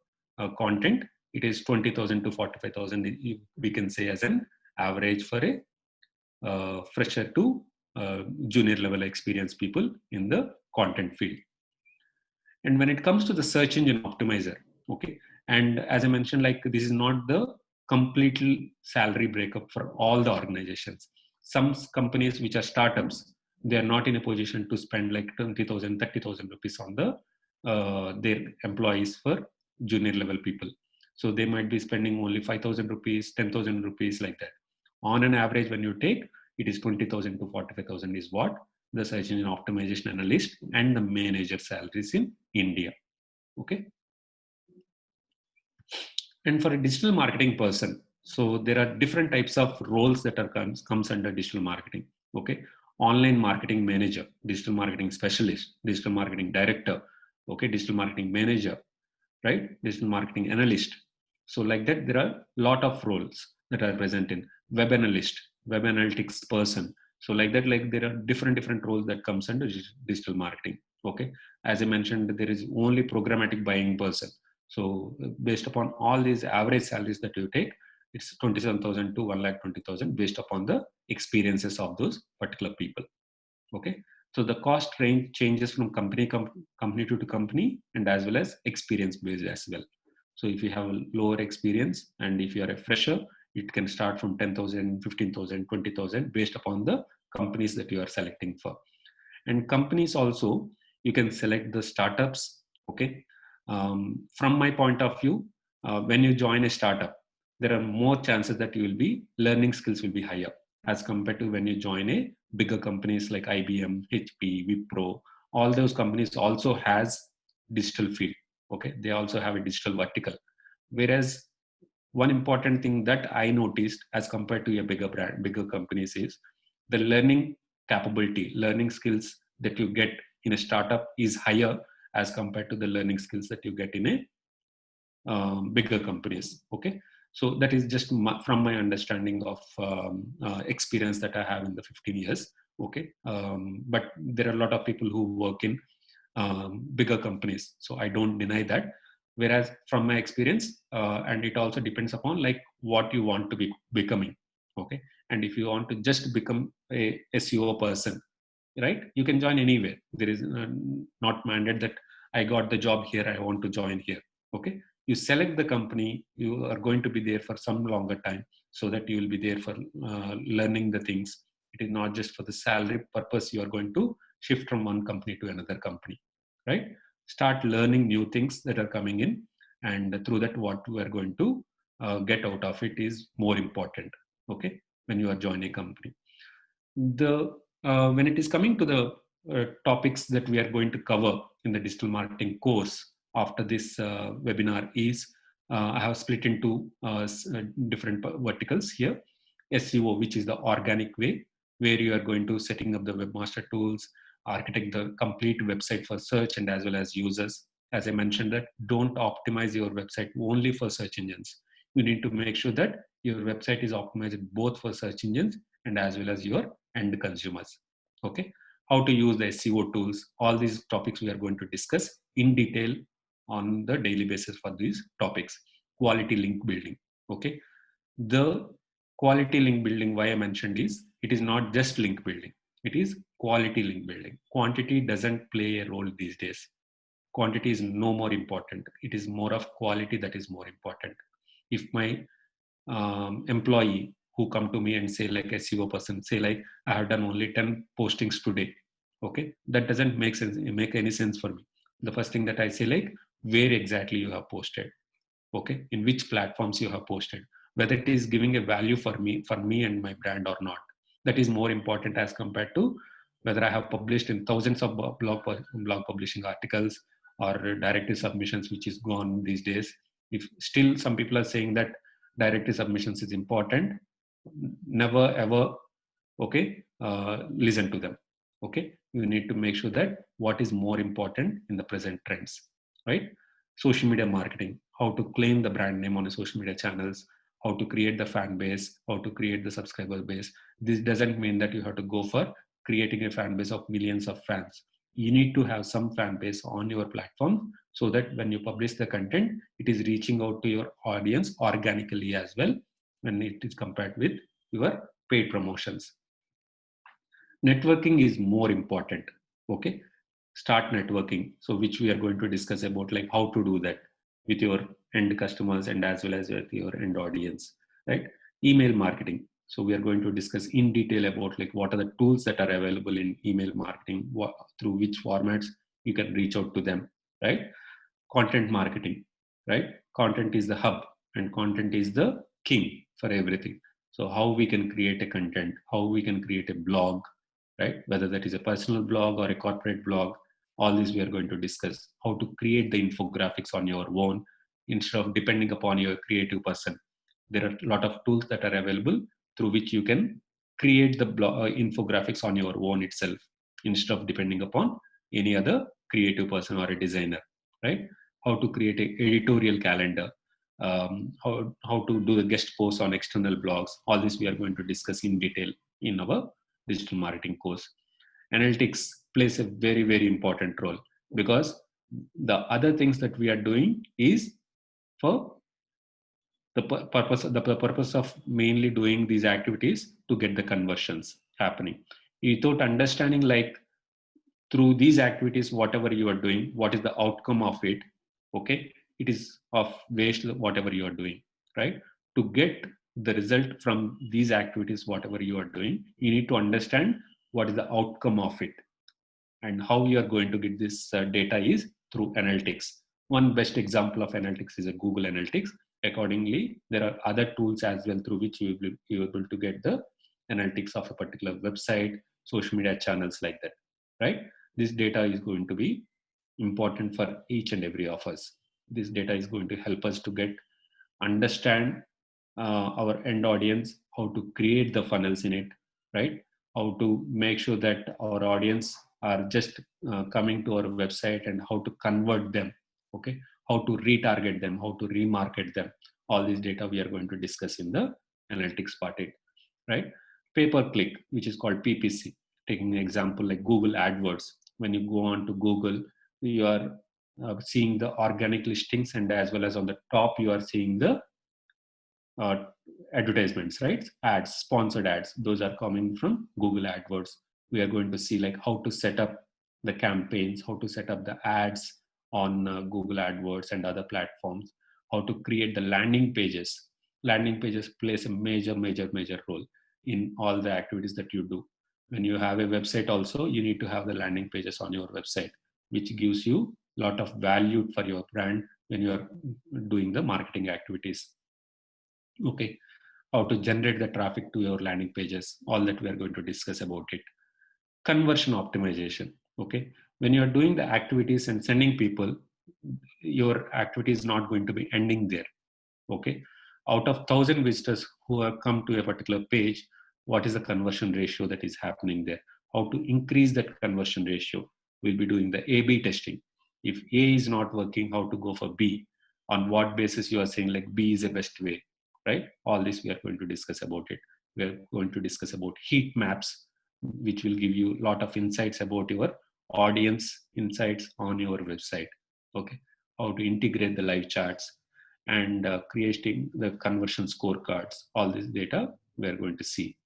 content, it is 20,000 to 45,000. We can say as an average for a fresher to junior level experienced people in the content field. And when it comes to the search engine optimizer, okay, and as I mentioned, like this is not the completely salary breakup for all the organizations. Some companies which are startups, they are not in a position to spend like 20,000, 30,000 rupees on their employees for junior level people. So they might be spending only 5,000 rupees, 10,000 rupees like that. On an average, when you take, it is 20,000 to 45,000 is what the search engine optimization analyst and the manager salaries in India. Okay. And for a digital marketing person, so there are different types of roles that are comes under digital marketing. Okay. Online marketing manager, digital marketing specialist, digital marketing director, okay, digital marketing manager, right? Digital marketing analyst. So like that, there are a lot of roles that are present in web analyst, web analytics person. So like that, like there are different roles that comes under digital marketing. Okay. As I mentioned, there is only programmatic buying person. So based upon all these average salaries that you take, it's 27,000 to 1,20,000 based upon the experiences of those particular people. Okay. So the cost range changes from company to company, and as well as experience based as well. So if you have a lower experience and if you are a fresher, it can start from 10,000, 15,000, 20,000 based upon the companies that you are selecting for. And companies also, you can select the startups. Okay. From my point of view, when you join a startup, there are more chances that you will be learning skills will be higher as compared to when you join a bigger companies like IBM, HP, Wipro. All those companies also has digital field. Okay, they also have a digital vertical. Whereas one important thing that I noticed as compared to a bigger brand, bigger companies is the learning capability, learning skills that you get in a startup is higher as compared to the learning skills that you get in a bigger companies. Okay, so that is just from my understanding of experience that I have in the 15 years. Okay, but there are a lot of people who work in bigger companies, so I don't deny that. Whereas from my experience, and it also depends upon like what you want to be becoming. Okay, and if you want to just become a SEO person, right, you can join anywhere. There is not mandate that I got the job here, I want to join here. Okay, you select the company, you are going to be there for some longer time, so that you will be there for learning the things. It is not just for the salary purpose you are going to shift from one company to another company, right? Start learning new things that are coming in, and through that what we are going to get out of it is more important. Okay, when you are joining a company, the when it is coming to the topics that we are going to cover in the digital marketing course after this webinar is I have split into different verticals here. SEO, which is the organic way, where you are going to setting up the webmaster tools, architect the complete website for search and as well as users. As I mentioned, that don't optimize your website only for search engines. You need to make sure that your website is optimized both for search engines and as well as your end consumers. Okay, how to use the SEO tools, all these topics we are going to discuss in detail on the daily basis for these topics. Quality link building. Okay, the quality link building, why I mentioned is it is not just link building, it is quality link building. Quantity doesn't play a role these days. Quantity is no more important, it is more of quality that is more important. If my employee who come to me and say like SEO person say like I have done only 10 postings today, okay, that doesn't make any sense for me. The first thing that I say like where exactly you have posted, okay, in which platforms you have posted, whether it is giving a value for me and my brand or not. That is more important as compared to whether I have published in thousands of blog publishing articles or directive submissions, which is gone these days. If still some people are saying that directive submissions is important, never ever, okay, listen to them. Okay, you need to make sure that what is more important in the present trends, right? Social media marketing, how to claim the brand name on a social media channels, how to create the fan base, how to create the subscriber base. This doesn't mean that you have to go for creating a fan base of millions of fans. You need to have some fan base on your platform so that when you publish the content, it is reaching out to your audience organically as well when it is compared with your paid promotions. Networking is more important. Okay, start networking, so which we are going to discuss about like how to do that. with your end customers and as well as with your end audience, right? Email marketing. So we are going to discuss in detail about like what are the tools that are available in email marketing, through which formats you can reach out to them, right? Content marketing, right? Content is the hub and content is the king for everything. So how we can create a content, how we can create a blog, right? Whether that is a personal blog or a corporate blog, all this we are going to discuss. How to create the infographics on your own instead of depending upon your creative person. There are a lot of tools that are available through which you can create the infographics on your own itself instead of depending upon any other creative person or a designer, right? How to create an editorial calendar, how to do the guest posts on external blogs. All this we are going to discuss in detail in our digital marketing course. Analytics plays a very, very important role because the other things that we are doing is for the purpose of mainly doing these activities to get the conversions happening. Without understanding like through these activities whatever you are doing, what is the outcome of it, okay, it is of waste whatever you are doing, right? To get the result from these activities whatever you are doing, you need to understand what is the outcome of it, and how you are going to get this data is through analytics. One best example of analytics is a Google Analytics. Accordingly, there are other tools as well through which you will be able to get the analytics of a particular website, social media channels like that, right? This data is going to be important for each and every of us. This data is going to help us to get understand our end audience, how to create the funnels in it, right? How to make sure that our audience are just coming to our website and how to convert them, okay? How to retarget them, how to remarket them. All this data we are going to discuss in the analytics part, right? Pay per click, which is called PPC. Taking an example like Google AdWords. When you go on to Google, you are seeing the organic listings, and as well as on the top, you are seeing the uh, advertisements, right? Ads, sponsored ads. Those are coming from Google AdWords. We are going to see like how to set up the campaigns, how to set up the ads on Google AdWords and other platforms, how to create the landing pages. Landing pages plays a major role in all the activities that you do. When you have a website also, you need to have the landing pages on your website, which gives you a lot of value for your brand when you are doing the marketing activities. Okay, how to generate the traffic to your landing pages, all that we are going to discuss about it. Conversion optimization. Okay, when you are doing the activities and sending people, your activity is not going to be ending there. Okay, out of 1,000 visitors who have come to a particular page, what is the conversion ratio that is happening there? How to increase that conversion ratio? We'll be doing the A/B testing. If A is not working, how to go for B? On what basis you are saying like B is the best way, right? All this we are going to discuss about it. We are going to discuss about heat maps, which will give you a lot of insights about your audience insights on your website. Okay, how to integrate the live charts and creating the conversion scorecards. All this data we are going to see.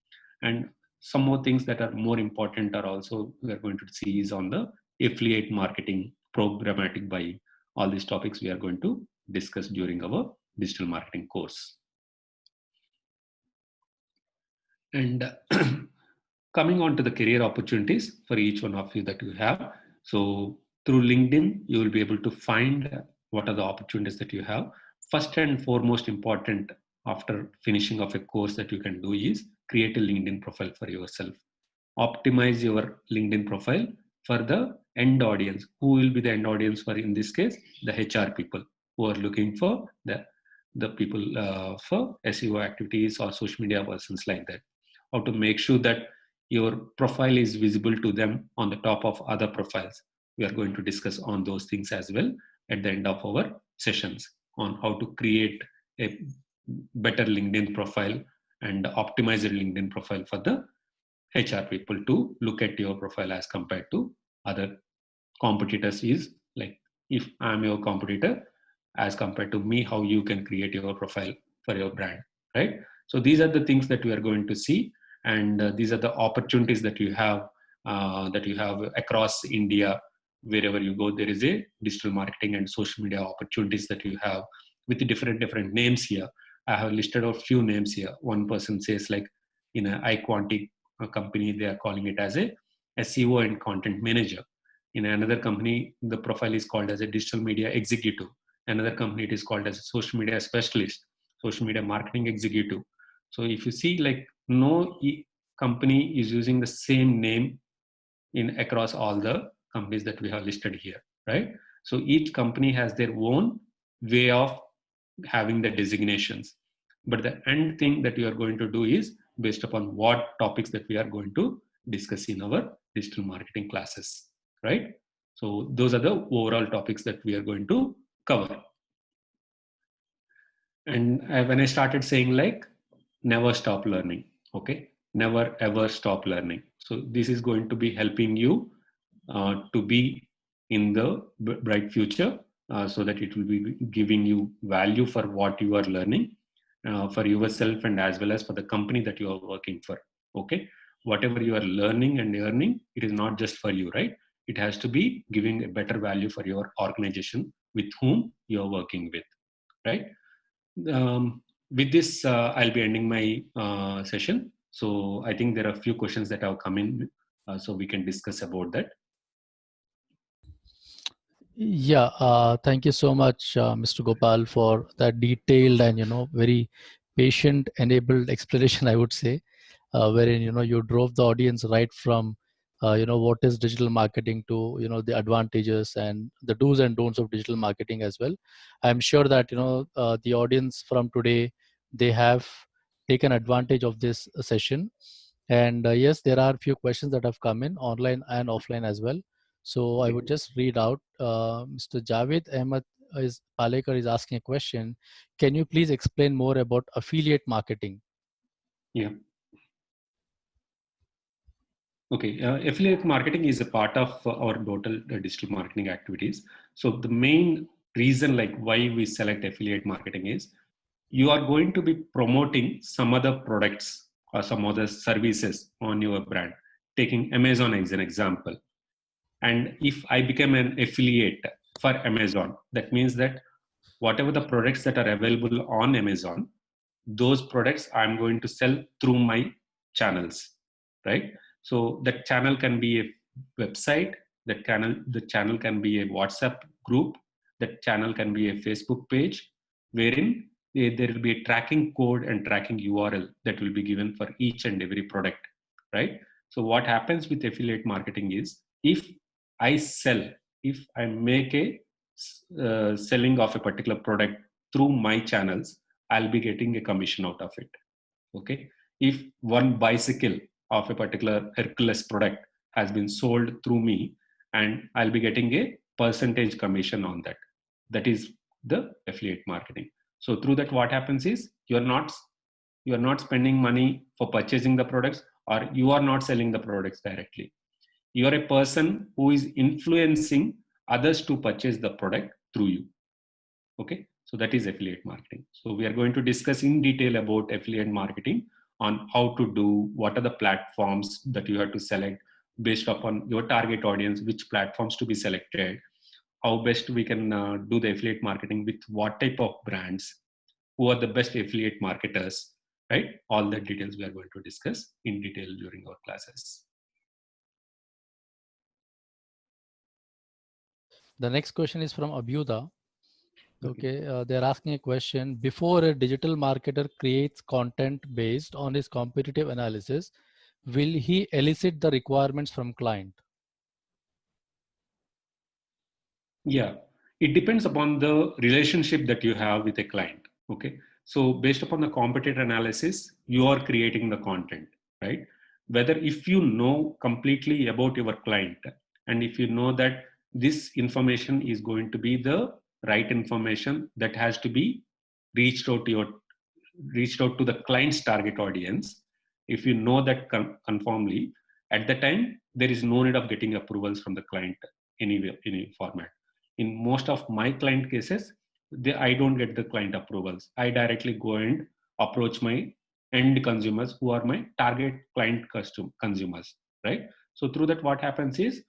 And some more things that are more important are also we are going to see is on the affiliate marketing, programmatic buying. All these topics we are going to discuss during our digital marketing course. And coming on to the career opportunities for each one of you that you have. So through LinkedIn, you will be able to find what are the opportunities that you have. First and foremost important after finishing of a course that you can do is create a LinkedIn profile for yourself. Optimize your LinkedIn profile for the end audience. Who will be the end audience for, in this case, the HR people who are looking for the people for SEO activities or social media persons like that. How to make sure that your profile is visible to them on the top of other profiles. We are going to discuss on those things as well at the end of our sessions on how to create a better LinkedIn profile and optimize your LinkedIn profile for the HR people to look at your profile as compared to other competitors. Is like if I'm your competitor as compared to me, how you can create your profile for your brand, right? So these are the things that we are going to see, and these are the opportunities that you have across India wherever you go, there is a digital marketing and social media opportunities that you have with different names here. I have listed out few names here. One person says like in a iQuantic company, they are calling it as a SEO and content manager. In another company, the profile is called as a digital media executive. Another company, it is called as a social media specialist, social media marketing executive. So if you see, like, no company is using the same name in across all the companies that we have listed here, right? So each company has their own way of having the designations, but the end thing that you are going to do is based upon what topics that we are going to discuss in our digital marketing classes, right? So those are the overall topics that we are going to cover. And when I started saying like never stop learning, okay, never ever stop learning. So this is going to be helping you to be in the bright future, so that it will be giving you value for what you are learning, for yourself and as well as for the company that you are working for. Okay, whatever you are learning and earning, it is not just for you, right? It has to be giving a better value for your organization with whom you are working with, right? With this, I'll be ending my session. So I think there are a few questions that have come in, so we can discuss about that. Yeah, thank you so much, Mr. Gopal, for that detailed and very patient-enabled explanation, I would say, wherein you drove the audience right from what is digital marketing to the advantages and the do's and don'ts of digital marketing as well. I'm sure that the audience from today, they have taken advantage of this session, and yes, there are a few questions that have come in online and offline as well. So I would just read out. Mr. Javed Ahmed Palekar is asking a question. Can you please explain more about affiliate marketing? Yeah. Okay. Affiliate marketing is a part of our total digital marketing activities. So the main reason, like why we select affiliate marketing, is you are going to be promoting some other products or some other services on your brand. Taking Amazon as an example. And if I become an affiliate for Amazon, that means that whatever the products that are available on Amazon, those products I'm going to sell through my channels, right? So that channel can be a website, the channel can be a WhatsApp group, that channel can be a Facebook page, wherein there will be a tracking code and tracking URL that will be given for each and every product, right? So what happens with affiliate marketing is, if I make a selling of a particular product through my channels, I'll be getting a commission out of it. Okay. If one bicycle of a particular Hercules product has been sold through me, and I'll be getting a percentage commission on that. That is the affiliate marketing. So through that, what happens is you're not spending money for purchasing the products, or you are not selling the products directly. You are a person who is influencing others to purchase the product through you. Okay, so that is affiliate marketing. So we are going to discuss in detail about affiliate marketing, on how to do, what are the platforms that you have to select based upon your target audience, which platforms to be selected, how best we can do the affiliate marketing with what type of brands, who are the best affiliate marketers, right? All the details we are going to discuss in detail during our classes. The next question is from Abhyuda. Okay, they're asking a question. Before a digital marketer creates content based on his competitive analysis, will he elicit the requirements from client? Yeah, it depends upon the relationship that you have with a client. Okay, so based upon the competitor analysis, you are creating the content, right? Whether if you know completely about your client, and if you know that this information is going to be the right information that has to be reached out to your reached out to the client's target audience, if you know that conformly, at the time there is no need of getting approvals from the client anywhere, any format. In most of my client cases, I don't get the client approvals. I directly go and approach my end consumers, who are my target client consumers, right? So through that, what happens is,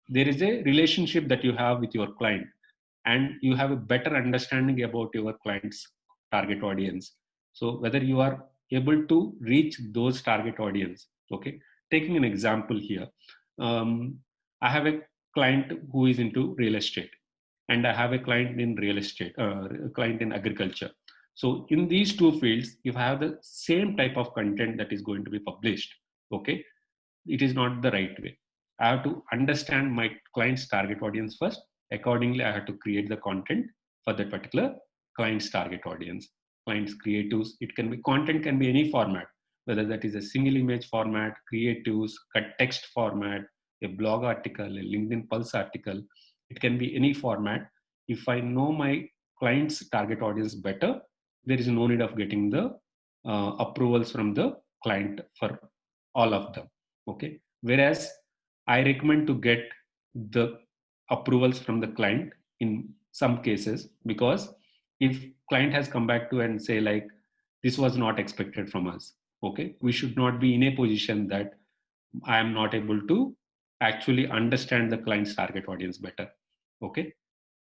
there is a relationship that you have with your client, and you have a better understanding about your client's target audience. So whether you are able to reach those target audience. Okay, taking an example here, I have a client who is into real estate, and I have a client in real estate, a client in agriculture. So in these two fields, if I have the same type of content that is going to be published, okay, it is not the right way. I have to understand my client's target audience first. Accordingly, I have to create the content for that particular client's target audience. Client's creatives, it can be content, can be any format, whether that is a single image format, creatives, cut text format, a blog article, a LinkedIn Pulse article. It can be any format. If I know my client's target audience better, there is no need of getting the approvals from the client for all of them. Okay, whereas I recommend to get the approvals from the client in some cases, because if client has come back to and say like, this was not expected from us, okay, we should not be in a position that I am not able to actually understand the client's target audience better. Okay,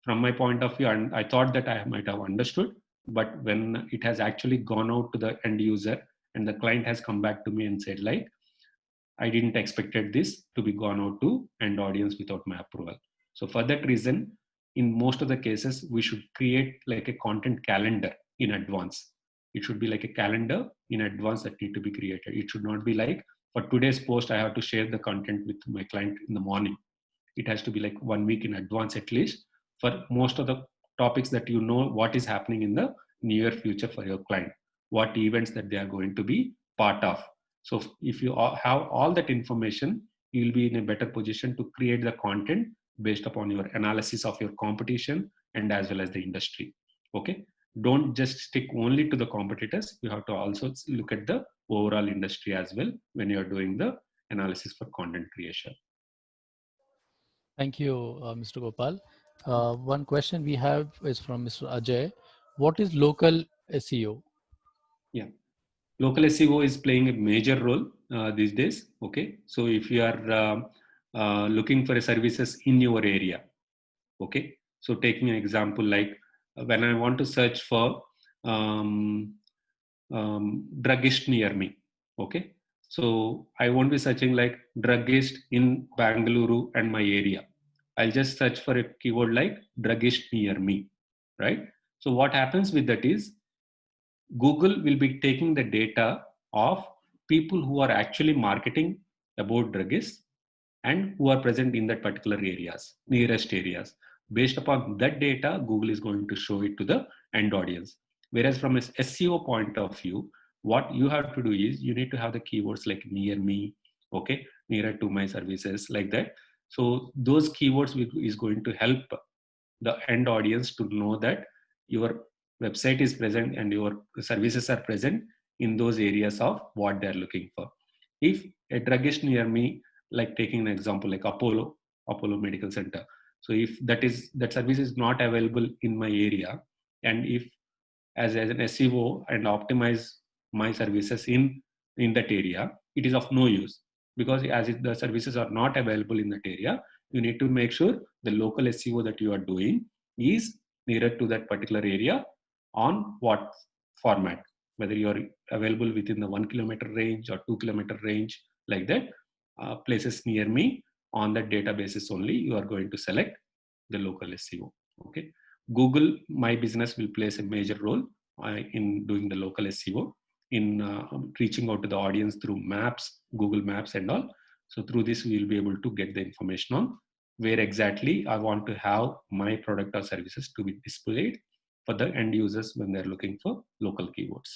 from my point of view, and I thought that I might have understood, but when it has actually gone out to the end user and the client has come back to me and said like, I didn't expected this to be gone out to end audience without my approval. So for that reason, in most of the cases, we should create like a content calendar in advance. It should be like a calendar in advance that need to be created. It should not be like, for today's post, I have to share the content with my client in the morning. It has to be like 1 week in advance at least, for most of the topics that you know what is happening in the near future for your client, what events that they are going to be part of. So if you have all that information, you will be in a better position to create the content based upon your analysis of your competition and as well as the industry. Okay, don't just stick only to the competitors. You have to also look at the overall industry as well when you're doing the analysis for content creation. Thank you, Mr. Gopal. One question we have is from Mr. Ajay. What is local SEO? Yeah, local SEO is playing a major role these days. Okay, so if you are looking for services in your area, okay, so taking an example like when I want to search for druggist near me, okay, so I won't be searching like druggist in Bangalore and my area. I'll just search for a keyword like druggist near me, right? So what happens with that is Google will be taking the data of people who are actually marketing about druggists and who are present in that particular areas, nearest areas. Based upon that data, Google is going to show it to the end audience. Whereas from a SEO point of view, what you have to do is you need to have the keywords like near me, okay, nearer to my services, like that. So those keywords is going to help the end audience to know that your website is present and your services are present in those areas of what they're looking for. If a druggist near me, like taking an example like Apollo Medical Center, so if that service is not available in my area, and if as an SEO and optimize my services in that area, it is of no use, because as the services are not available in that area, you need to make sure the local SEO that you are doing is nearer to that particular area on what format, whether you are available within the 1 kilometer range or 2 kilometer range, like that. Places near me, on that databases only you are going to select the local SEO. Okay, Google My Business will plays a major role in doing the local SEO, in reaching out to the audience through maps, Google Maps and all. So through this, we will be able to get the information on where exactly I want to have my product or services to be displayed for the end users when they're looking for local keywords.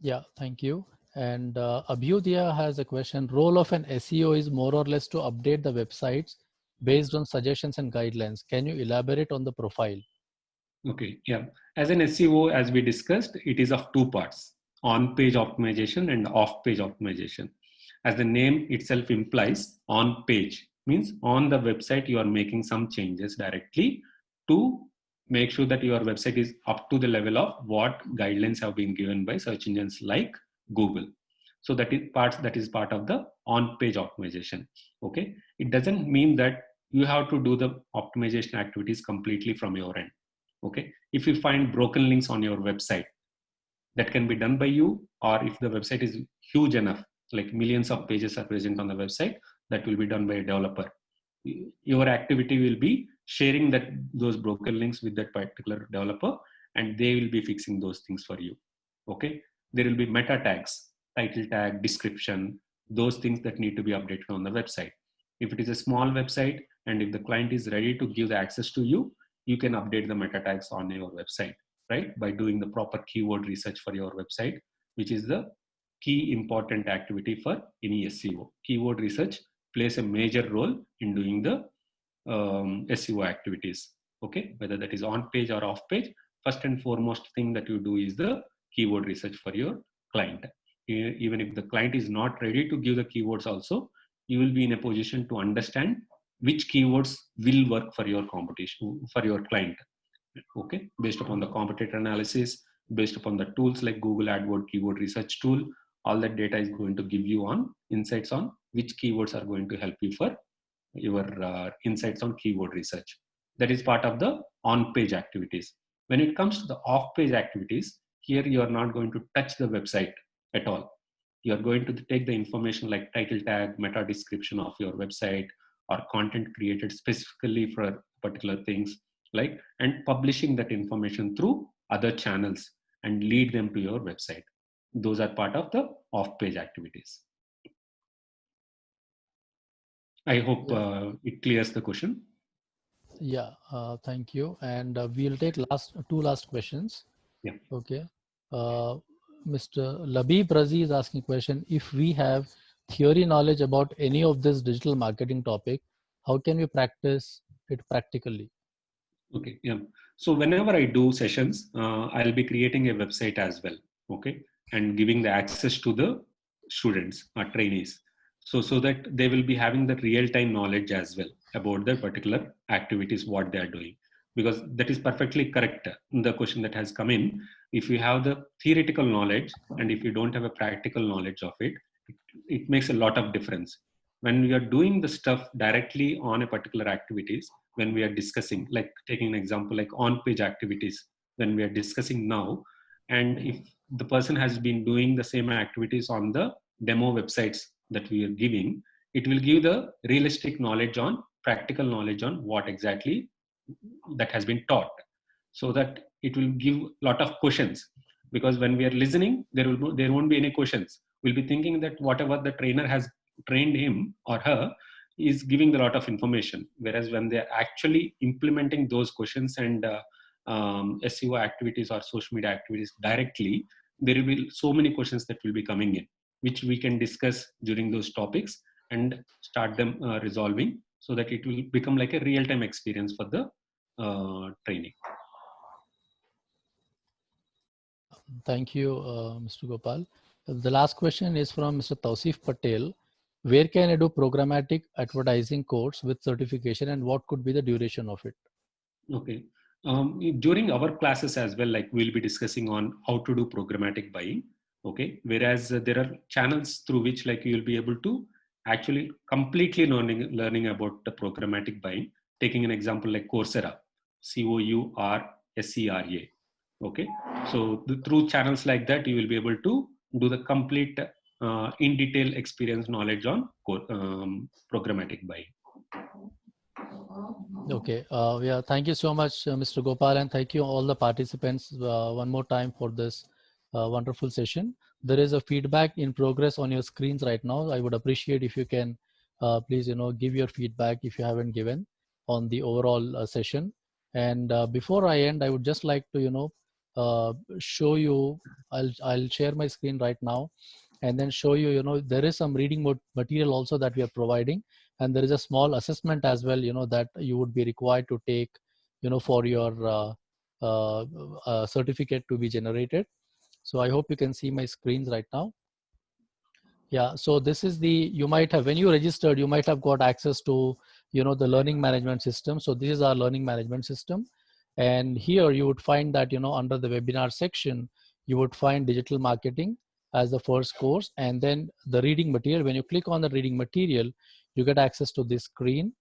Yeah, thank you. And Abhyudaya has a question. Role of an SEO is more or less to update the websites based on suggestions and guidelines. Can you elaborate on the profile? Okay, yeah. As an SEO, as we discussed, it is of two parts: on-page optimization and off-page optimization. As the name itself implies, on-page means on the website you are making some changes directly to make sure that your website is up to the level of what guidelines have been given by search engines like Google. So that is part of the on-page optimization. Okay, it doesn't mean that you have to do the optimization activities completely from your end. Okay, if you find broken links on your website, that can be done by you, or if the website is huge enough, like millions of pages are present on the website, that will be done by a developer. Your activity will be sharing those broken links with that particular developer, and they will be fixing those things for you. Okay, there will be meta tags, title tag, description, those things that need to be updated on the website. If it is a small website and if the client is ready to give the access to you, you can update the meta tags on your website, right? By doing the proper keyword research for your website, which is the key important activity for any SEO. Keyword research plays a major role in doing the SEO activities. Okay, whether that is on page or off page, first and foremost thing that you do is the keyword research for your client. Even if the client is not ready to give the keywords also, you will be in a position to understand which keywords will work for your competition, for your client. Okay, based upon the competitor analysis, based upon the tools like Google AdWords keyword research tool, all that data is going to give you on insights on which keywords are going to help you for your insights on keyword research. That is part of the on-page activities. When it comes to the off-page activities, here you are not going to touch the website at all. You are going to take the information like title tag, meta description of your website, or content created specifically for particular things, like, and publishing that information through other channels and lead them to your website. Those are part of the off-page activities. I hope it clears the question. Yeah, thank you. And we'll take two last questions. Yeah. Okay. Mr. Labib Razi is asking a question. If we have theory knowledge about any of this digital marketing topic, how can we practice it practically? Okay. Yeah. So whenever I do sessions, I'll be creating a website as well. Okay. And giving the access to the students or trainees. So that they will be having the real-time knowledge as well about the particular activities, what they are doing. Because that is perfectly correct. The question that has come in, if you have the theoretical knowledge and if you don't have a practical knowledge of it makes a lot of difference. When we are doing the stuff directly on a particular activities, when we are discussing, like taking an example like on page activities, when we are discussing now, and if the person has been doing the same activities on the demo websites that we are giving, it will give the realistic knowledge on practical knowledge on what exactly that has been taught, so that it will give a lot of questions. Because when we are listening, there won't be any questions. We'll be thinking that whatever the trainer has trained him or her is giving a lot of information, whereas when they're actually implementing those questions and SEO activities or social media activities directly, there will be so many questions that will be coming in, which we can discuss during those topics and start them resolving, so that it will become like a real-time experience for the training. Thank you, Mr. Gopal. The last question is from Mr. Tausif Patel. Where can I do programmatic advertising course with certification, and what could be the duration of it? Okay. During our classes as well, like we'll be discussing on how to do programmatic buying. Okay. Whereas there are channels through which like you'll be able to actually completely learning about the programmatic buying. Taking an example like Coursera, Coursera. Okay. So through channels like that, you will be able to do the complete in detail experience knowledge on programmatic buying. Okay. Yeah. Thank you so much, Mr. Gopal, and thank you all the participants one more time for this wonderful session. There is a feedback in progress on your screens right now. I would appreciate if you can please, give your feedback if you haven't given on the overall session. And before I end, I would just like to, show you. I'll share my screen right now, and then show you. There is some reading material also that we are providing, and there is a small assessment as well, that you would be required to take, for your certificate to be generated. So I hope you can see my screens right now. Yeah, so this is you might have, when you registered, you might have got access to, the learning management system. So this is our learning management system. And here you would find that, under the webinar section, you would find digital marketing. as the first course, and then the reading material. When you click on the reading material, you get access to this screen,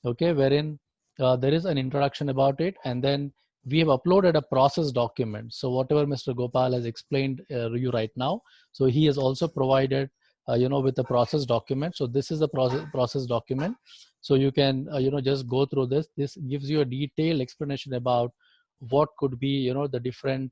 okay, wherein there is an introduction about it, and then we have uploaded a process document. So whatever Mr. Gopal has explained you right now, so he has also provided with the process document. So this is the process document. So you can just go through this. This gives you a detailed explanation about what could be the different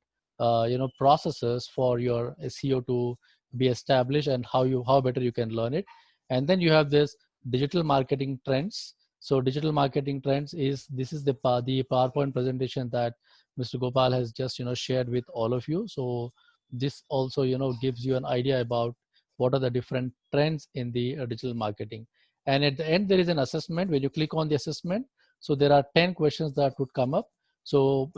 processes for your SEO to be established, and how better you can learn it. And then you have this digital marketing trends. So digital marketing trends is the PowerPoint presentation that Mr. Gopal has just shared with all of you. So this also gives you an idea about what are the different trends in the digital marketing. And at the end, there is an assessment. When you click on the assessment, so there are 10 questions that would come up. So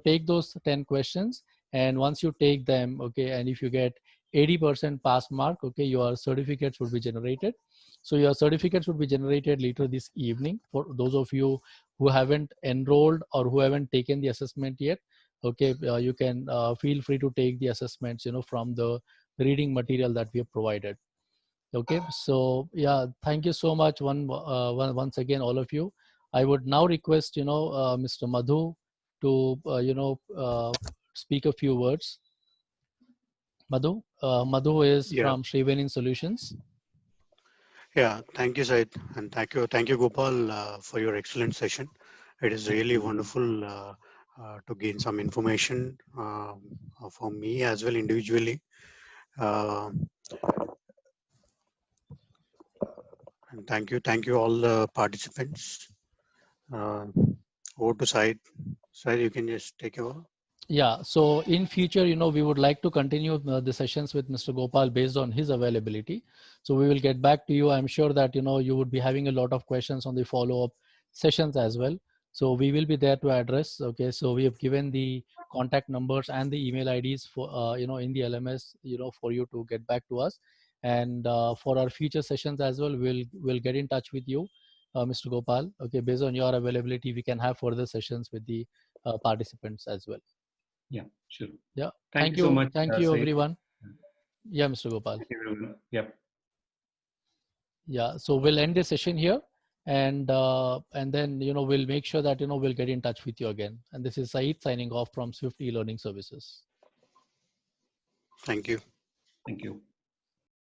take those 10 questions, and once you take them, okay, and if you get 80% pass mark, okay, your certificates would be generated. So your certificates would be generated later this evening. For those of you who haven't enrolled or who haven't taken the assessment yet, okay, you can feel free to take the assessments from the reading material that we have provided. Okay, so yeah, thank you so much once again, all of you. I would now request Mr. Madhu to speak a few words. Madhu is Yeah, from Shrivenin Solutions. yeah. Thank you, Said, and thank you, Gopal, for your excellent session. It is really wonderful to gain some information for me as well individually. Uh, and thank you all the participants. Uh, Over to Said. Said, you can just take over. Yeah, so in future, we would like to continue the sessions with Mr. Gopal based on his availability. So we will get back to you. I'm sure that, you would be having a lot of questions on the follow-up sessions as well. So we will be there to address. Okay, so we have given the contact numbers and the email IDs for, in the LMS, for you to get back to us. And for our future sessions as well, we'll get in touch with you, Mr. Gopal. Okay, based on your availability, we can have further sessions with the participants as well. Yeah, sure. Yeah. Thank you so much. Thank you, Said. everyone. Yeah, Mr. Gopal. Thank you, everyone. Yep. Yeah. So we'll end the session here, and then we'll make sure that we'll get in touch with you again. And this is Saeed signing off from Swift e-Learning Services. Thank you. Thank you.